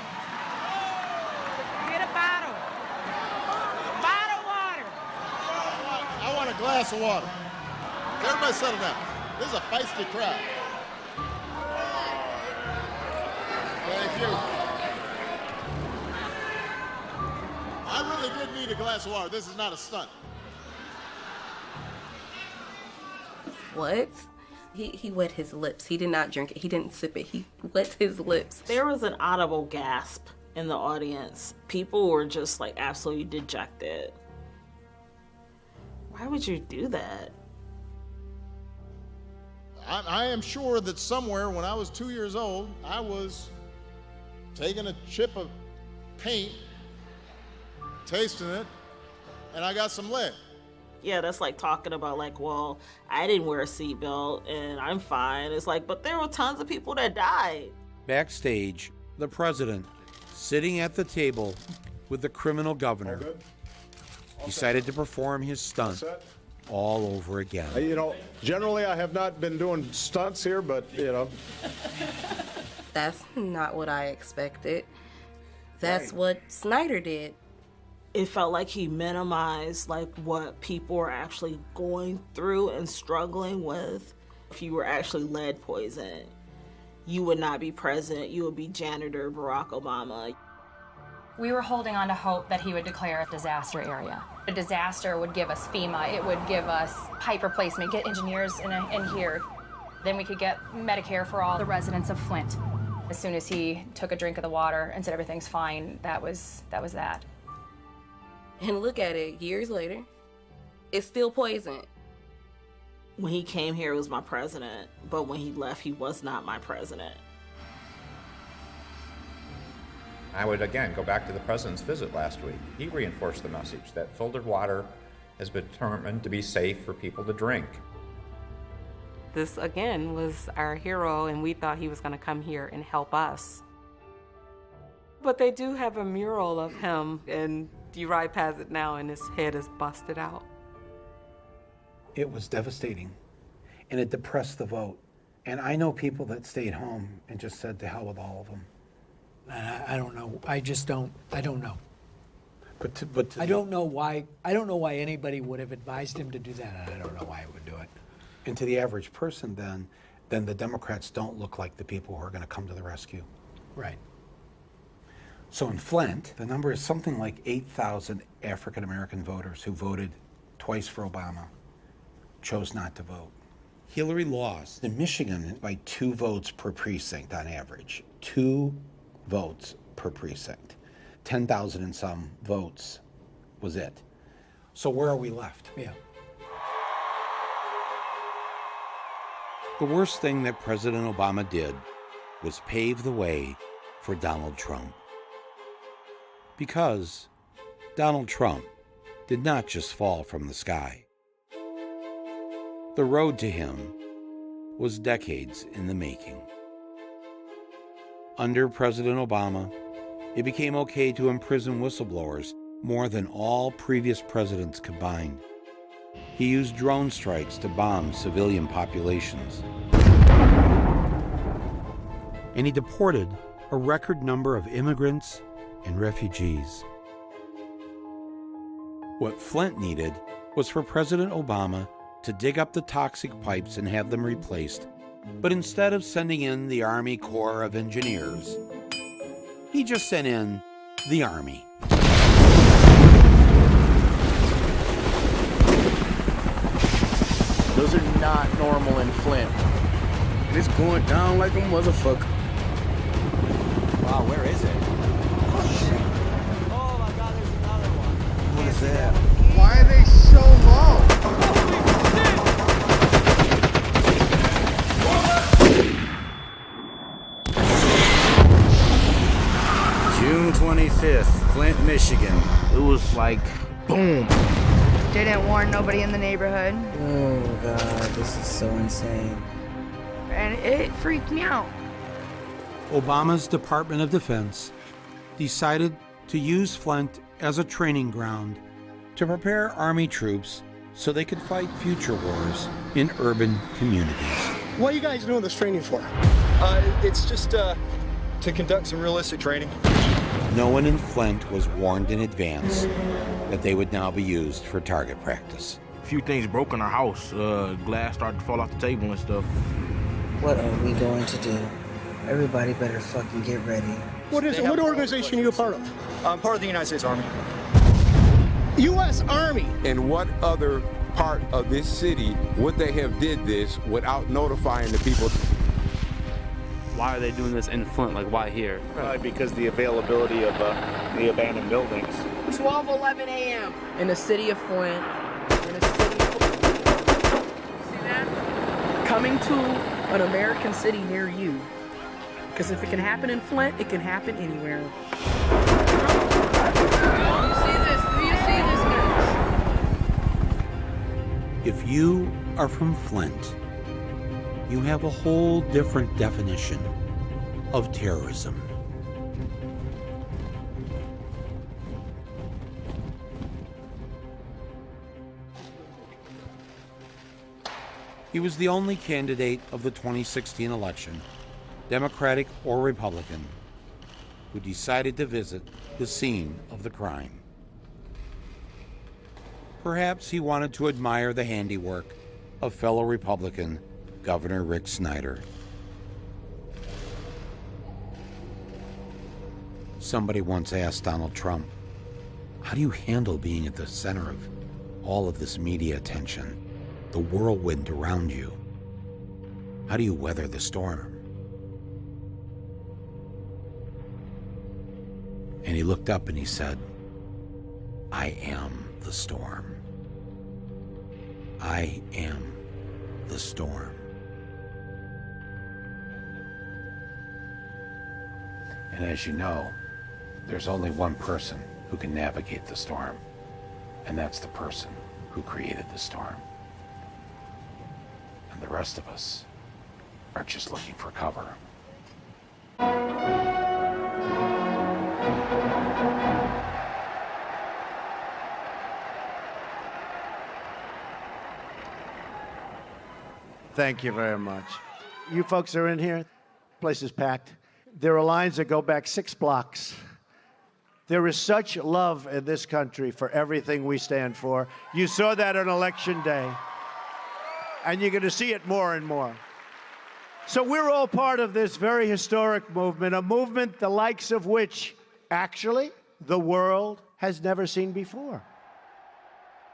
Get a bottle. Bottle water. I want a glass of water. Everybody settle down. This is a feisty crowd. Thank you. I really did need a glass of water. This is not a stunt. What? He wet his lips. He did not drink it. He didn't sip it. He wet his lips. There was an audible gasp in the audience. People were just like absolutely dejected. Why would you do that? I am sure that somewhere when I was 2 years old, I was taking a chip of paint, tasting it, and I got some lead. Yeah, that's like talking about like, well, I didn't wear a seatbelt and I'm fine. It's like, but there were tons of people that died. Backstage, the president, sitting at the table with the criminal governor, decided to perform his stunt all over again. You know, generally I have not been doing stunts here, but, you know. That's not what I expected. That's what Snyder did. It felt like he minimized like what people were actually going through and struggling with. If you were actually lead poisoned, you would not be president, you would be janitor Barack Obama. We were holding on to hope that he would declare a disaster area. A disaster would give us FEMA, it would give us pipe replacement, get engineers in here. Then we could get Medicare for all the residents of Flint. As soon as he took a drink of the water and said everything's fine, that was that. And look at it, years later, it's still poison. When he came here, he was my president, but when he left, he was not my president. I would again go back to the president's visit last week. He reinforced the message that filtered water has been determined to be safe for people to drink. This, again, was our hero, and we thought he was going to come here and help us. But they do have a mural of him, and you ride past it now, and his head is busted out. It was devastating, and it depressed the vote. And I know people that stayed home and just said to hell with all of them. I don't know. I just don't. I don't know. But I don't know why. I don't know why anybody would have advised him to do that, and I don't know why he would do it. And to the average person, then the Democrats don't look like the people who are going to come to the rescue. Right. So in Flint, the number is something like 8,000 African American voters who voted twice for Obama chose not to vote. Hillary lost in Michigan by 2 votes per precinct on average. 2 votes per precinct. 10,000 and some votes was it. So where are we left? Yeah. The worst thing that President Obama did was pave the way for Donald Trump. Because Donald Trump did not just fall from the sky. The road to him was decades in the making. Under President Obama, it became okay to imprison whistleblowers more than all previous presidents combined. He used drone strikes to bomb civilian populations. And he deported a record number of immigrants and refugees. What Flint needed was for President Obama to dig up the toxic pipes and have them replaced. But instead of sending in the Army Corps of Engineers, he just sent in the Army. Those are not normal in Flint. And it's going down like a motherfucker. Wow, where is it? Oh my God, there's another one. What is that? Why are they so low? June 25th, Flint, Michigan. It was like, boom. Didn't warn nobody in the neighborhood. Oh God, this is so insane. And it freaked me out. Obama's Department of Defense decided to use Flint as a training ground to prepare Army troops so they could fight future wars in urban communities. What are you guys doing this training for? It's just to conduct some realistic training. No one in Flint was warned in advance that they would now be used for target practice. A few things broke in our house. Glass started to fall off the table and stuff. What are we going to do? Everybody better fucking get ready. What organization are you a part of? I'm part of the United States Army. U.S. Army? In what other part of this city would they have did this without notifying the people? Why are they doing this in Flint? Like, why here? Probably because the availability of the abandoned buildings. 12:11 a.m. In the city of Flint. See that? Coming to an American city near you. Because if it can happen in Flint, it can happen anywhere. If you are from Flint, you have a whole different definition of terrorism. He was the only candidate of the 2016 election, Democratic or Republican, who decided to visit the scene of the crime. Perhaps he wanted to admire the handiwork of fellow Republican Governor Rick Snyder. Somebody once asked Donald Trump, how do you handle being at the center of all of this media attention, the whirlwind around you? How do you weather the storm? And he looked up and he said, I am the storm. I am the storm. And as you know, there's only one person who can navigate the storm, and that's the person who created the storm. And And the rest of us are just looking for cover. Thank you very much. You folks are in here. Place is packed. There are lines that go back 6 blocks. There is such love in this country for everything we stand for. You saw that on Election Day. And you're going to see it more and more. So we're all part of this very historic movement, a movement the likes of which, actually, the world has never seen before.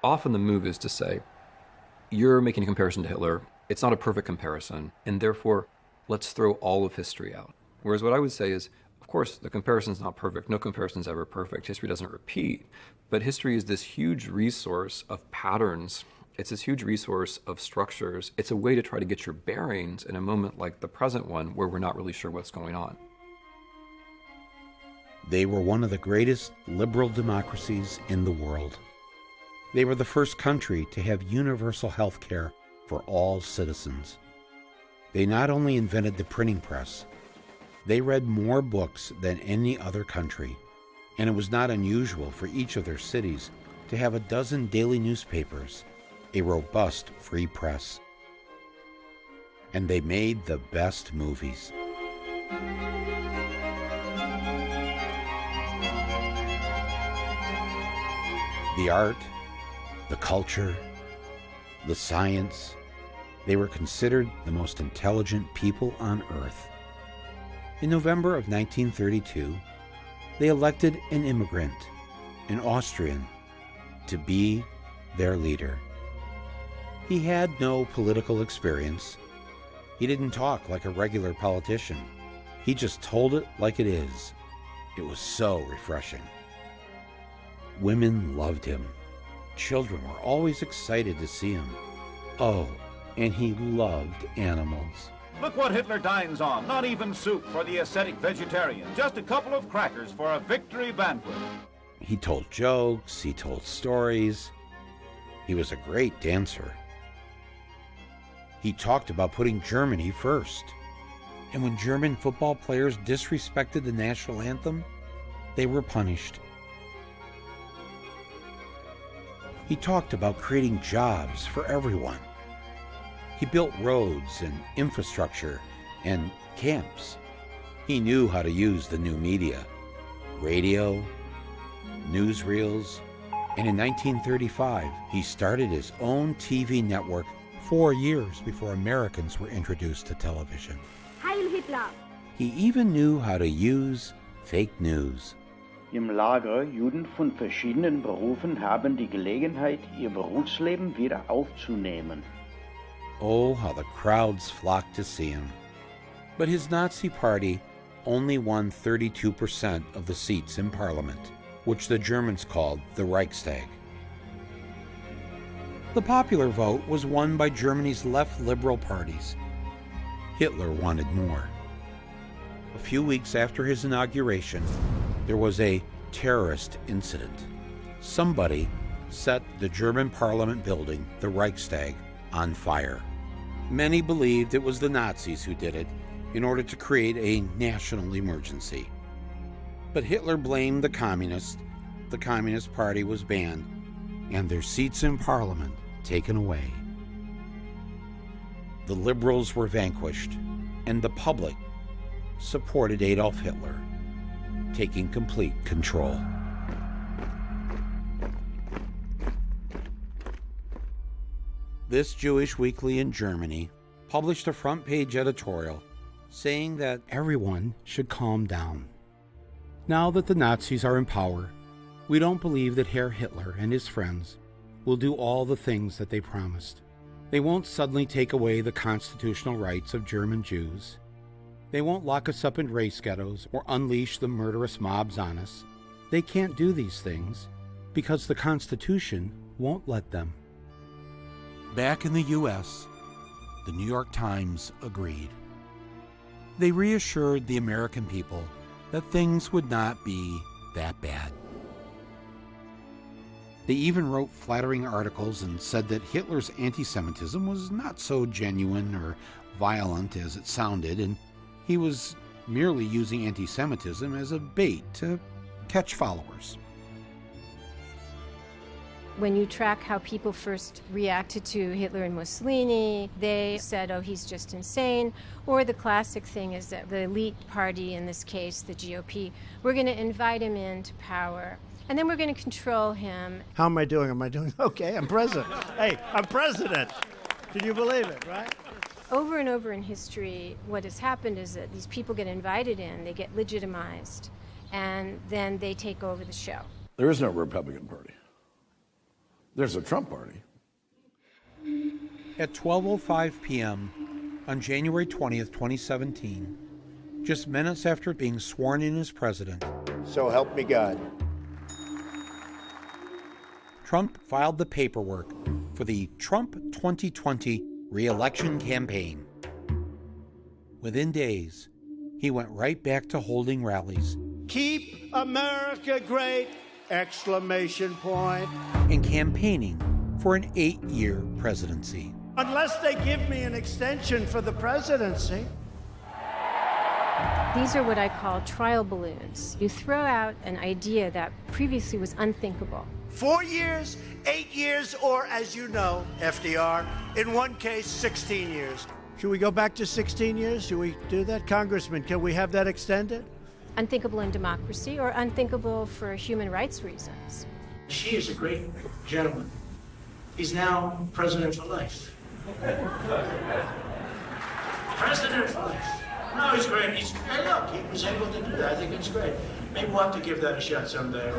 Often the move is to say, you're making a comparison to Hitler. It's not a perfect comparison, and therefore, let's throw all of history out. Whereas what I would say is, of course, the comparison's not perfect. No comparison's ever perfect. History doesn't repeat. But history is this huge resource of patterns. It's this huge resource of structures. It's a way to try to get your bearings in a moment like the present one where we're not really sure what's going on. They were one of the greatest liberal democracies in the world. They were the first country to have universal health care for all citizens. They not only invented the printing press, they read more books than any other country, and it was not unusual for each of their cities to have a dozen daily newspapers, a robust free press. And they made the best movies. The art, the culture, the science, they were considered the most intelligent people on earth. In November of 1932, they elected an immigrant, an Austrian, to be their leader. He had no political experience. He didn't talk like a regular politician. He just told it like it is. It was so refreshing. Women loved him. Children were always excited to see him. Oh, and he loved animals. Look what Hitler dines on. Not even soup for the ascetic vegetarian. Just a couple of crackers for a victory banquet. He told jokes, he told stories. He was a great dancer. He talked about putting Germany first. And when German football players disrespected the national anthem, they were punished. He talked about creating jobs for everyone. He built roads and infrastructure and camps. He knew how to use the new media, radio, newsreels, and in 1935, he started his own TV network 4 years before Americans were introduced to television. Heil Hitler! He even knew how to use fake news. Im Lager Juden von verschiedenen Berufen haben die Gelegenheit, ihr Berufsleben wieder aufzunehmen. Oh, how the crowds flocked to see him. But his Nazi party only won 32% of the seats in parliament, which the Germans called the Reichstag. The popular vote was won by Germany's left liberal parties. Hitler wanted more. A few weeks after his inauguration, there was a terrorist incident. Somebody set the German parliament building, the Reichstag, on fire. Many believed it was the Nazis who did it in order to create a national emergency. But Hitler blamed the Communists. The Communist Party was banned, and their seats in Parliament taken away. The liberals were vanquished, and the public supported Adolf Hitler, taking complete control. This Jewish weekly in Germany published a front-page editorial saying that everyone should calm down. Now that the Nazis are in power, we don't believe that Herr Hitler and his friends will do all the things that they promised. They won't suddenly take away the constitutional rights of German Jews. They won't lock us up in race ghettos or unleash the murderous mobs on us. They can't do these things because the Constitution won't let them. Back in the U.S., the New York Times agreed. They reassured the American people that things would not be that bad. They even wrote flattering articles and said that Hitler's anti-Semitism was not so genuine or violent as it sounded, and he was merely using anti-Semitism as a bait to catch followers. When you track how people first reacted to Hitler and Mussolini, they said, oh, he's just insane. Or the classic thing is that the elite party, in this case, the GOP, we're going to invite him into power, and then we're going to control him. How am I doing? Am I doing okay? I'm president. Hey, I'm president. Can you believe it, right? Over and over in history, what has happened is that these people get invited in, they get legitimized, and then they take over the show. There is no Republican Party. There's a Trump Party. At 12:05 p.m. on January 20th, 2017, just minutes after being sworn in as president, so help me God, Trump filed the paperwork for the Trump 2020 re-election campaign. Within days, he went right back to holding rallies. Keep America great! Exclamation point. And campaigning for an 8-year presidency. Unless they give me an extension for the presidency. These are what I call trial balloons. You throw out an idea that previously was unthinkable. 4 years, 8 years, or as you know, FDR, in one case, 16 years. Should we go back to 16 years? Should we do that? Congressman, can we have that extended? Unthinkable in democracy or unthinkable for human rights reasons. She is a great gentleman. He's now president for life. President for life. No, he's great. Hey, look, he was able to do that. I think it's great. Maybe we'll have to give that a shot someday.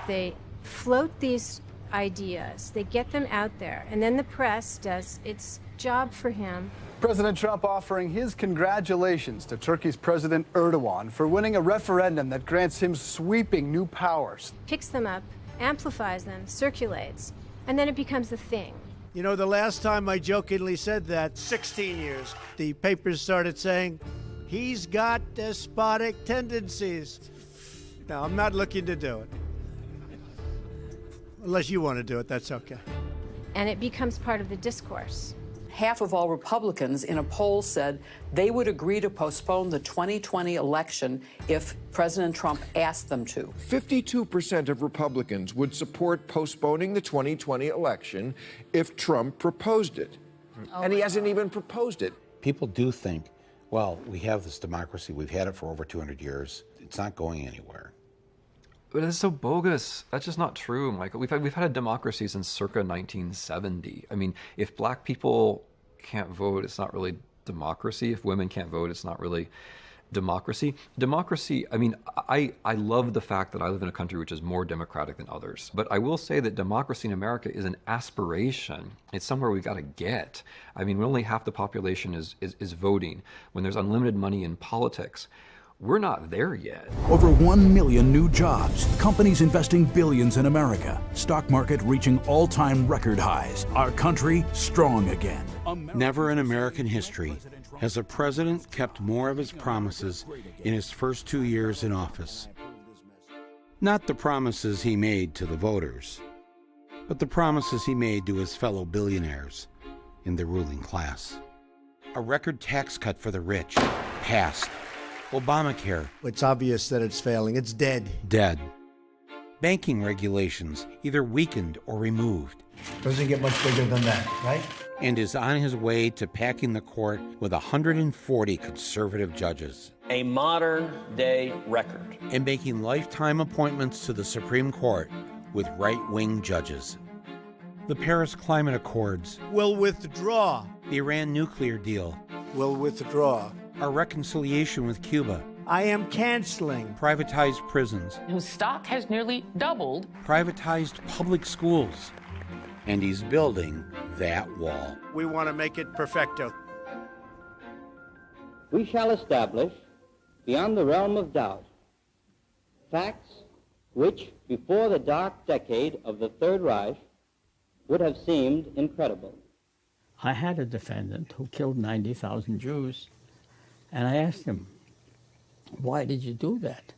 They float these ideas, they get them out there, and then the press does its job for him. President Trump offering his congratulations to Turkey's President Erdogan for winning a referendum that grants him sweeping new powers. Picks them up, amplifies them, circulates, and then it becomes a thing. You know, the last time I jokingly said that, 16 years, the papers started saying, he's got despotic tendencies. Now, I'm not looking to do it. Unless you want to do it, that's okay. And it becomes part of the discourse. Half of all Republicans in a poll said they would agree to postpone the 2020 election if President Trump asked them to. 52% of Republicans would support postponing the 2020 election if Trump proposed it. And he hasn't even proposed it. People do think, well, we have this democracy, we've had it for over 200 years, it's not going anywhere. But it's so bogus. That's just not true, Michael. We've had a democracy since circa 1970. I mean, if black people can't vote, it's not really democracy. If women can't vote, it's not really democracy. Democracy, I mean, I love the fact that I live in a country which is more democratic than others. But I will say that democracy in America is an aspiration. It's somewhere we've got to get. I mean, when only half the population is voting, when there's unlimited money in politics, we're not there yet. Over 1 million new jobs, companies investing billions in America, stock market reaching all-time record highs, our country strong again. Never in American history has a president kept more of his promises in his first 2 years in office. Not the promises he made to the voters, but the promises he made to his fellow billionaires in the ruling class. A record tax cut for the rich, passed. Obamacare. It's obvious that it's failing. It's dead. Dead. Banking regulations either weakened or removed. Doesn't get much bigger than that, right? And is on his way to packing the court with 140 conservative judges. A modern-day record. And making lifetime appointments to the Supreme Court with right-wing judges. The Paris Climate Accords. Will withdraw. The Iran nuclear deal. Will withdraw. Our reconciliation with Cuba. I am canceling. Privatized prisons. Whose stock has nearly doubled. Privatized public schools. And he's building that wall. We want to make it perfecto. We shall establish, beyond the realm of doubt, facts which, before the dark decade of the Third Reich, would have seemed incredible. I had a defendant who killed 90,000 Jews. And I asked him, why did you do that?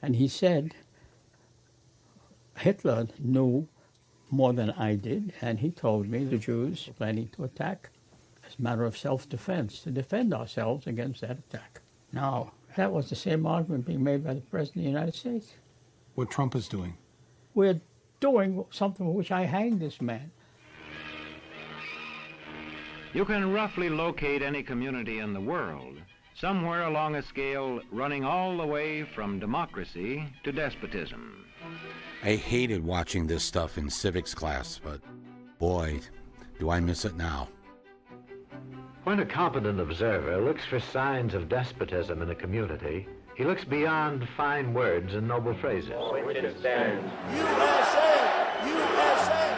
And he said, Hitler knew more than I did, and he told me the Jews were planning to attack as a matter of self-defense, to defend ourselves against that attack. Now, that was the same argument being made by the President of the United States. What Trump is doing. We're doing something for which I hanged this man. You can roughly locate any community in the world, somewhere along a scale running all the way from democracy to despotism. I hated watching this stuff in civics class, but boy, do I miss it now. When a competent observer looks for signs of despotism in a community, he looks beyond fine words and noble phrases. USA!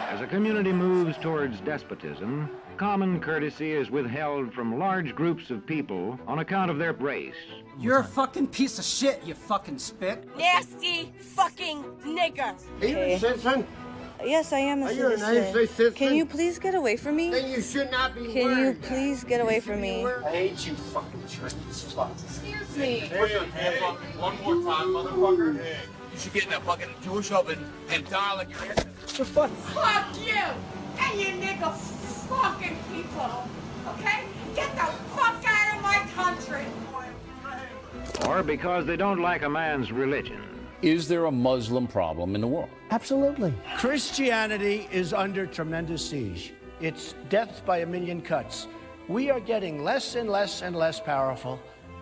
As a community moves towards despotism, common courtesy is withheld from large groups of people on account of their race. You're a fucking piece of shit, you fucking spit. Nasty fucking nigger. Are you a citizen? Yes, I am a Are you a citizen. United States citizen? Can you please get away from me? Then you should not be Can wearing you that. please get away from me? I hate you fucking Chinese sluts. Excuse me. One more time, motherfucker. You should get in that fucking Jewish oven and die like your ancestors. Fuck you and you nigger fucking people. Okay? Get the fuck out of my country. Or because they don't like a man's religion. Is there a Muslim problem in the world? Absolutely. Christianity is under tremendous siege. It's death by a million cuts. We are getting less and less and less powerful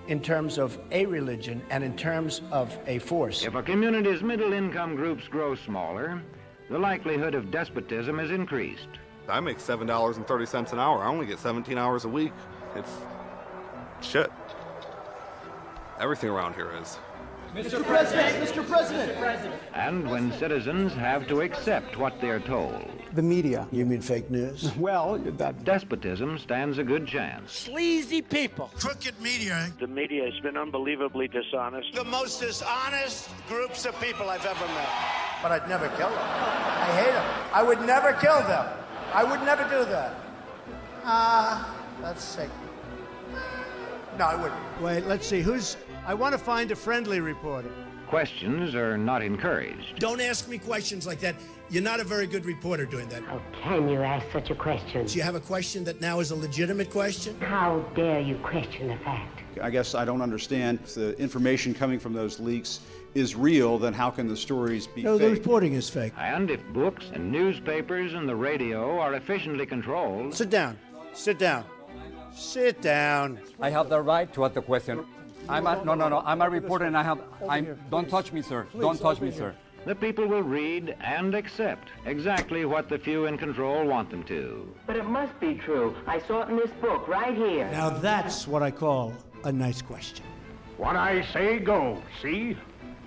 in terms of a religion and in terms of a force. If a community's middle-income groups grow smaller, the likelihood of despotism is increased. I make $7.30 an hour. I only get 17 hours a week. It's shit. Everything around here is. Mr. President! Mr. President! And when citizens have to accept what they're told. The media. You mean fake news? Well, that despotism stands a good chance. Sleazy people. Crooked media. The media has been unbelievably dishonest. The most dishonest groups of people I've ever met. But I'd never kill them. I hate them. I would never kill them. I would never do that. That's sick. No, I wouldn't. Wait, let's see. I want to find a friendly reporter. Questions are not encouraged. Don't ask me questions like that. You're not a very good reporter doing that. How can you ask such a question? Do you have a question that now is a legitimate question? How dare you question the fact? I guess I don't understand. If the information coming from those leaks is real, then how can the stories be No, fake? the reporting is fake. And if books and newspapers and the radio are efficiently controlled... Sit down. Sit down. Sit down. I have the right to ask the question. I'm a reporter and don't touch me, sir. Don't touch me, sir. The people will read and accept exactly what the few in control want them to. But it must be true. I saw it in this book right here. Now that's what I call a nice question. What I say goes, see?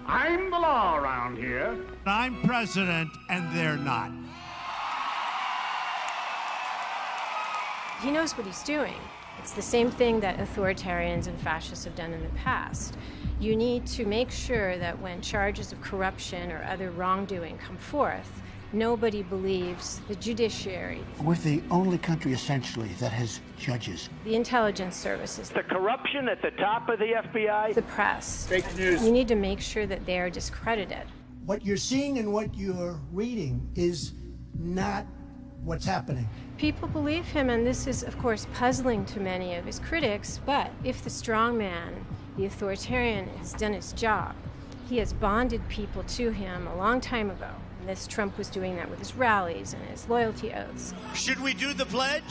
I'm the law around here. I'm president and they're not. He knows what he's doing. It's the same thing that authoritarians and fascists have done in the past. You need to make sure that when charges of corruption or other wrongdoing come forth, nobody believes the judiciary, We're the only country, essentially, that has judges. the intelligence services, The corruption at the top of the FBI? the press. Fake news. You need to make sure that they are discredited. What you're seeing and what you're reading is not what's happening. People believe him, and this is, of course, puzzling to many of his critics, but if the strong man, the authoritarian, has done his job, he has bonded people to him a long time ago. And this Trump was doing that with his rallies and his loyalty oaths. Should we do the pledge?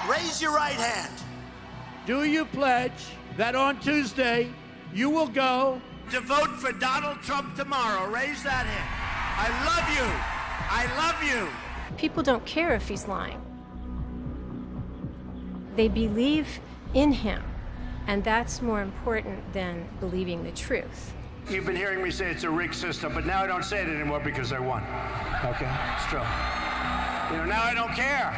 Raise your right hand. Do you pledge that on Tuesday you will go to vote for Donald Trump tomorrow? Raise that hand. I love you. I love you. People don't care if he's lying. They believe in him, and that's more important than believing the truth. You've been hearing me say it's a rigged system, but now I don't say it anymore because I won. Okay? It's true. Now I don't care.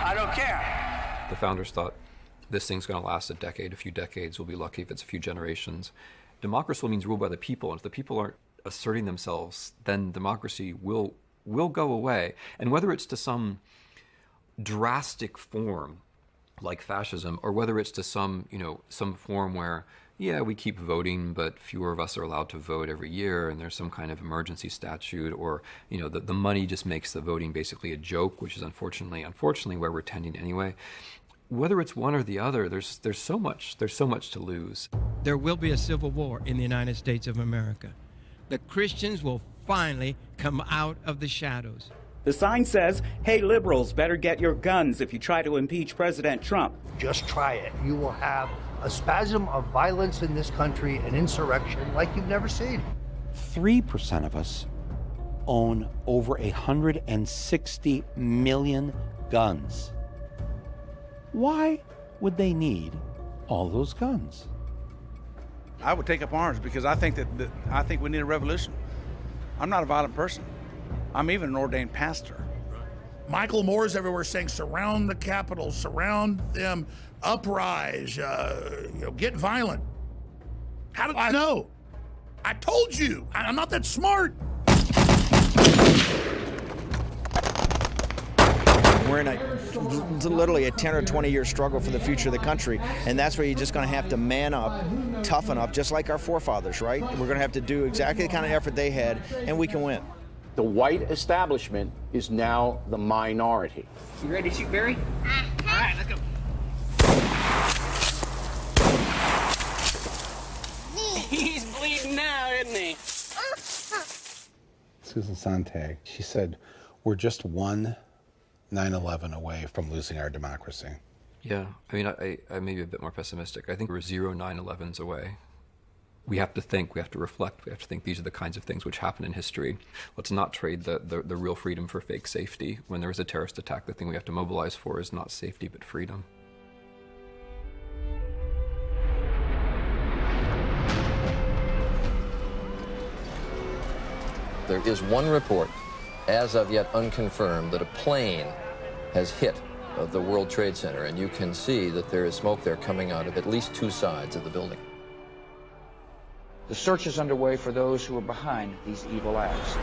I don't care. The founders thought this thing's going to last a decade, a few decades. We'll be lucky if it's a few generations. Democracy means ruled by the people, and if the people aren't asserting themselves, then democracy will go away. And whether it's to some drastic form like fascism, or whether it's to some form where, yeah, we keep voting, but fewer of us are allowed to vote every year, and there's some kind of emergency statute, or, you know, the money just makes the voting basically a joke, which is unfortunately where we're tending anyway. Whether it's one or the other, there's so much to lose. There will be a civil war in the United States of America. The Christians will finally come out of the shadows. The sign says, "Hey, liberals, better get your guns if you try to impeach President Trump." Just try it. You will have a spasm of violence in this country, an insurrection like you've never seen. 3% of us own over 160 million guns. Why would they need all those guns? I would take up arms because I think I think we need a revolution. I'm not a violent person. I'm even an ordained pastor. Michael Moore's everywhere saying, surround the Capitol, surround them, uprise, get violent. How did I know? I told you, I'm not that smart. We're in literally a 10 or 20 year struggle for the future of the country, and that's where you're just going to have to man up, toughen up, just like our forefathers, right? We're going to have to do exactly the kind of effort they had, and we can win. The white establishment is now the minority. You ready to shoot Barry? All right, let's go. He's bleeding now, isn't he? Susan Sontag, she said, we're just one 9/11 away from losing our democracy. Yeah, I mean, I may be a bit more pessimistic. I think we're 0 9/11s away. We have to think, we have to reflect, we have to think these are the kinds of things which happen in history. Let's not trade the real freedom for fake safety. When there is a terrorist attack, the thing we have to mobilize for is not safety, but freedom. There is one report, as of yet unconfirmed, that a plane has hit the World Trade Center, and you can see that there is smoke there coming out of at least two sides of the building. The search is underway for those who are behind these evil acts.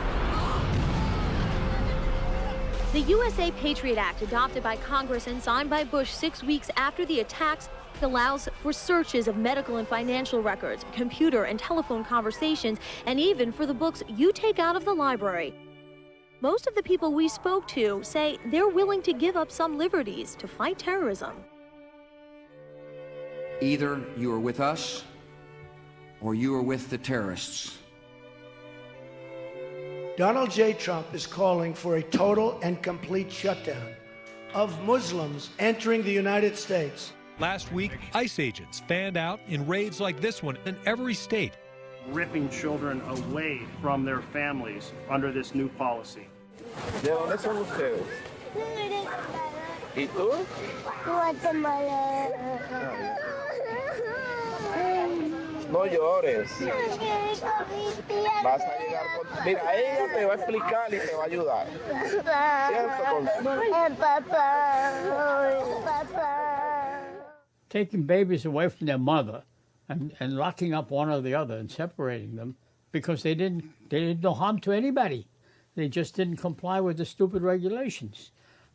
The USA Patriot Act, adopted by Congress and signed by Bush 6 weeks after the attacks, allows for searches of medical and financial records, computer and telephone conversations, and even for the books you take out of the library. Most of the people we spoke to say they're willing to give up some liberties to fight terrorism. Either you are with us, or you are with the terrorists. Donald J. Trump is calling for a total and complete shutdown of Muslims entering the United States. Last week, ICE agents fanned out in raids like this one in every state. Ripping children away from their families under this new policy. ¿De dónde son ustedes? ¿Y tú? Guatemala. No llores. Vas a llegar con... Mira, ella te va a explicar y te va a ayudar. Taking babies away from their mother and locking up one or the other and separating them because they did no harm to anybody. They just didn't comply with the stupid regulations.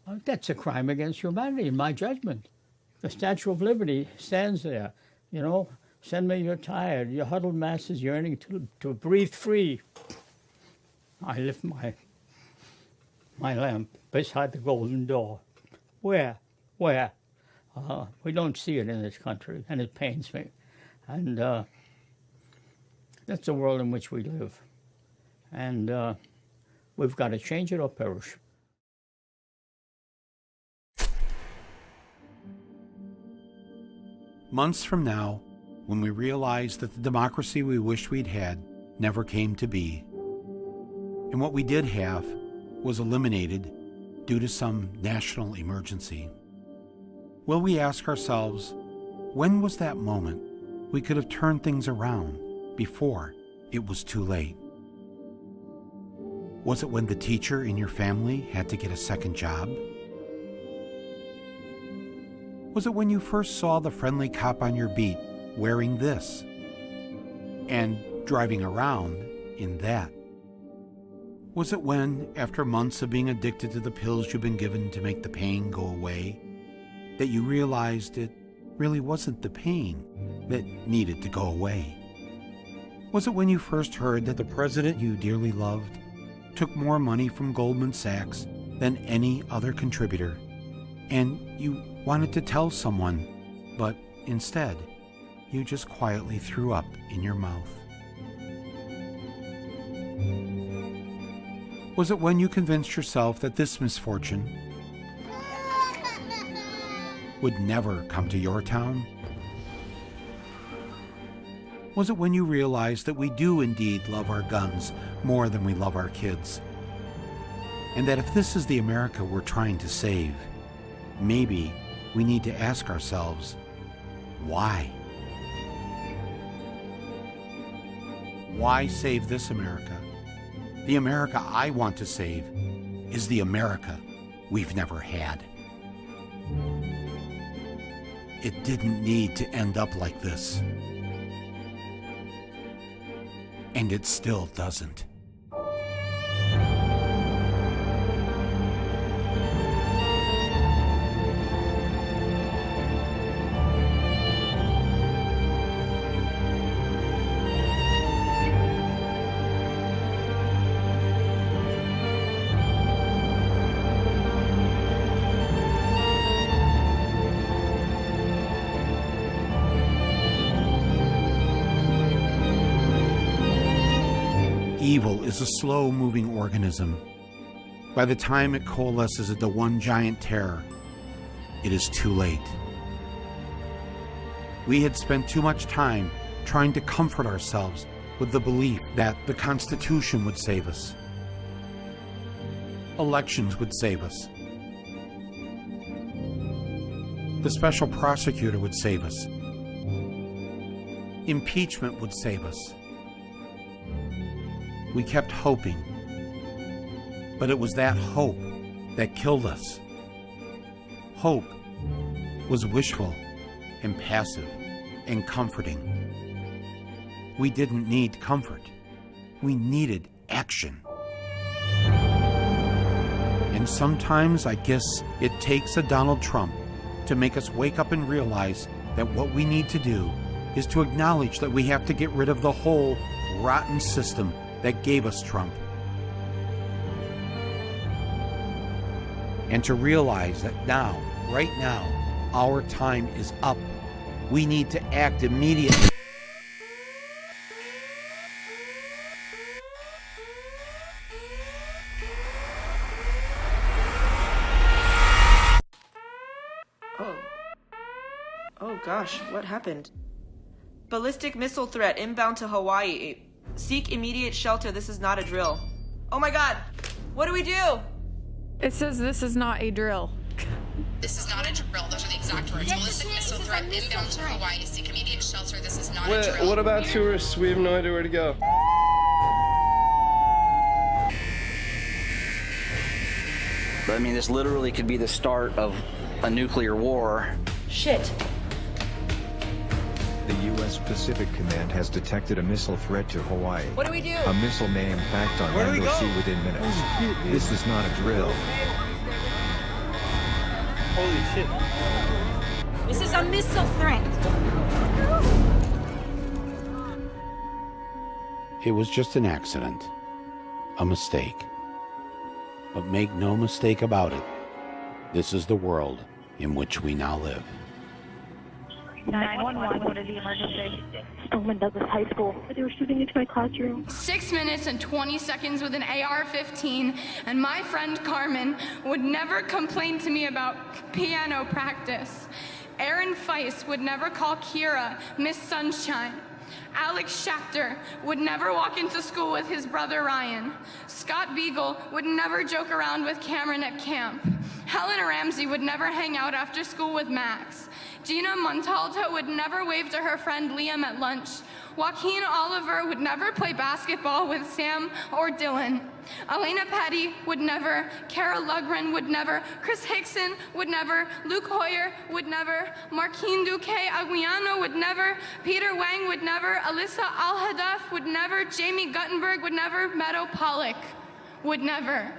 That's a crime against humanity, in my judgment. The Statue of Liberty stands there, you know, send me you're tired, your huddled masses yearning to breathe free. I lift my lamp beside the golden door. Where? We don't see it in this country, and it pains me. And that's the world in which we live. And we've got to change it or perish. Months from now, when we realize that the democracy we wished we'd had never came to be, and what we did have was eliminated due to some national emergency, will we ask ourselves, when was that moment we could have turned things around before it was too late? Was it when the teacher in your family had to get a second job? Was it when you first saw the friendly cop on your beat wearing this and driving around in that? Was it when, after months of being addicted to the pills you've been given to make the pain go away, that you realized it really wasn't the pain that needed to go away? Was it when you first heard that the president you dearly loved took more money from Goldman Sachs than any other contributor, and you wanted to tell someone, but instead, you just quietly threw up in your mouth? Was it when you convinced yourself that this misfortune would never come to your town? Was it when you realized that we do indeed love our guns more than we love our kids? And that if this is the America we're trying to save, maybe we need to ask ourselves, why? Why save this America? The America I want to save is the America we've never had. It didn't need to end up like this. And it still doesn't. Evil is a slow-moving organism. By the time it coalesces into one giant terror, it is too late. We had spent too much time trying to comfort ourselves with the belief that the Constitution would save us. Elections would save us. The special prosecutor would save us. Impeachment would save us. We kept hoping, but it was that hope that killed us. Hope was wishful and passive and comforting. We didn't need comfort. We needed action. And sometimes I guess it takes a Donald Trump to make us wake up and realize that what we need to do is to acknowledge that we have to get rid of the whole rotten system that gave us Trump. And to realize that now, right now, our time is up. We need to act immediately. Oh gosh, what happened? Ballistic missile threat inbound to Hawaii. Seek immediate shelter. This is not a drill. Oh my god! What do we do? It says this is not a drill. This is not a drill. Those are the exact words. Ballistic missile threat inbound to Hawaii. Seek immediate shelter. This is not a drill. What about tourists? We have no idea where to go. I mean, this literally could be the start of a nuclear war. Shit. The U.S. Pacific Command has detected a missile threat to Hawaii. What do we do? A missile may impact on land or sea within minutes. This is not a drill. Holy shit. This is a missile threat. It was just an accident, a mistake. But make no mistake about it, this is the world in which we now live. 911, what is the emergency? Stoneman Douglas High School. They were shooting into my classroom. 6 minutes and 20 seconds with an AR-15, and my friend Carmen would never complain to me about piano practice. Aaron Feist would never call Kira Miss Sunshine. Alex Schachter would never walk into school with his brother Ryan. Scott Beagle would never joke around with Cameron at camp. Helen Ramsey would never hang out after school with Max. Gina Montalto would never wave to her friend Liam at lunch. Joaquin Oliver would never play basketball with Sam or Dylan. Elena Petty would never. Kara Lugren would never. Chris Hickson would never. Luke Hoyer would never. Marquine Duque Aguiano would never. Peter Wang would never. Alyssa Al-Hadaf would never. Jamie Guttenberg would never. Meadow Pollock would never.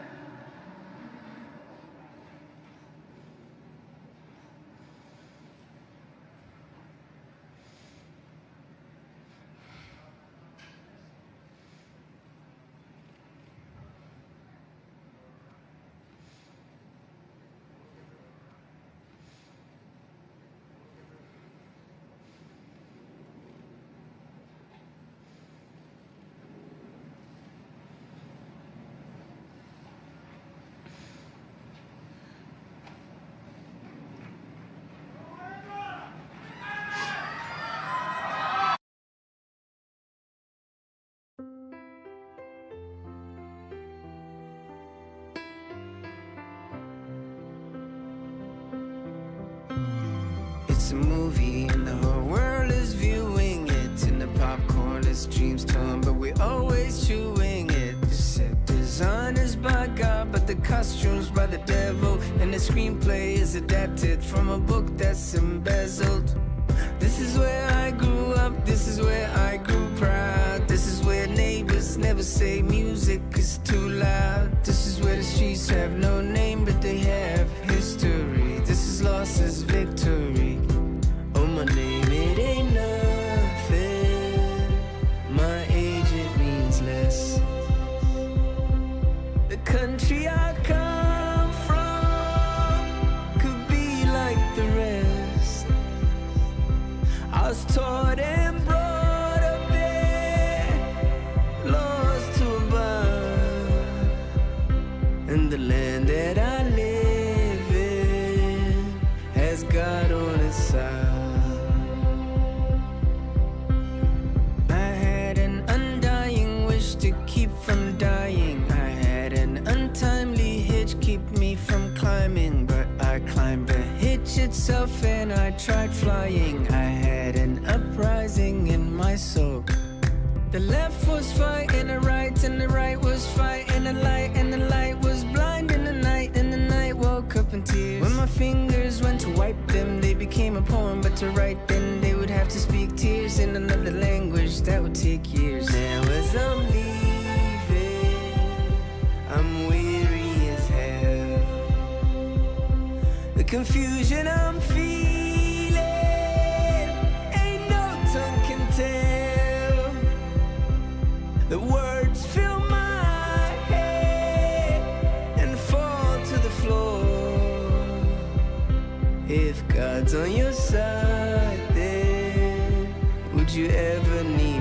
costumes by the devil, and the screenplay is adapted from a book that's embezzled. This is where I grew up, this is where I grew proud. This is where neighbors never say music is too loud. This is where the streets have no name, but they have history. This is lost as victory. Oh, my name, it ain't nothing. My age, it means less. The country I come from could be like the rest. I was taught and brought up there, laws to abide, and the land that I live in has God on its side. I had an undying wish to keep from dying. I had an untimely hitch keep me from climbing, but I climbed the hitch itself and I tried flying. I had an uprising in my soul. The left was fighting the right, and the right was fighting the light, and the light was blind in the night, and the night woke up in tears. When my fingers went to wipe them, they became a poem, but to write them, they would have to speak tears in another language that would take years. Now as I'm leaving, I'm weary as hell. The confusion I'm feeling, ain't no tongue can tell. The words fill my head and fall to the floor. If God's on your side, then would you ever need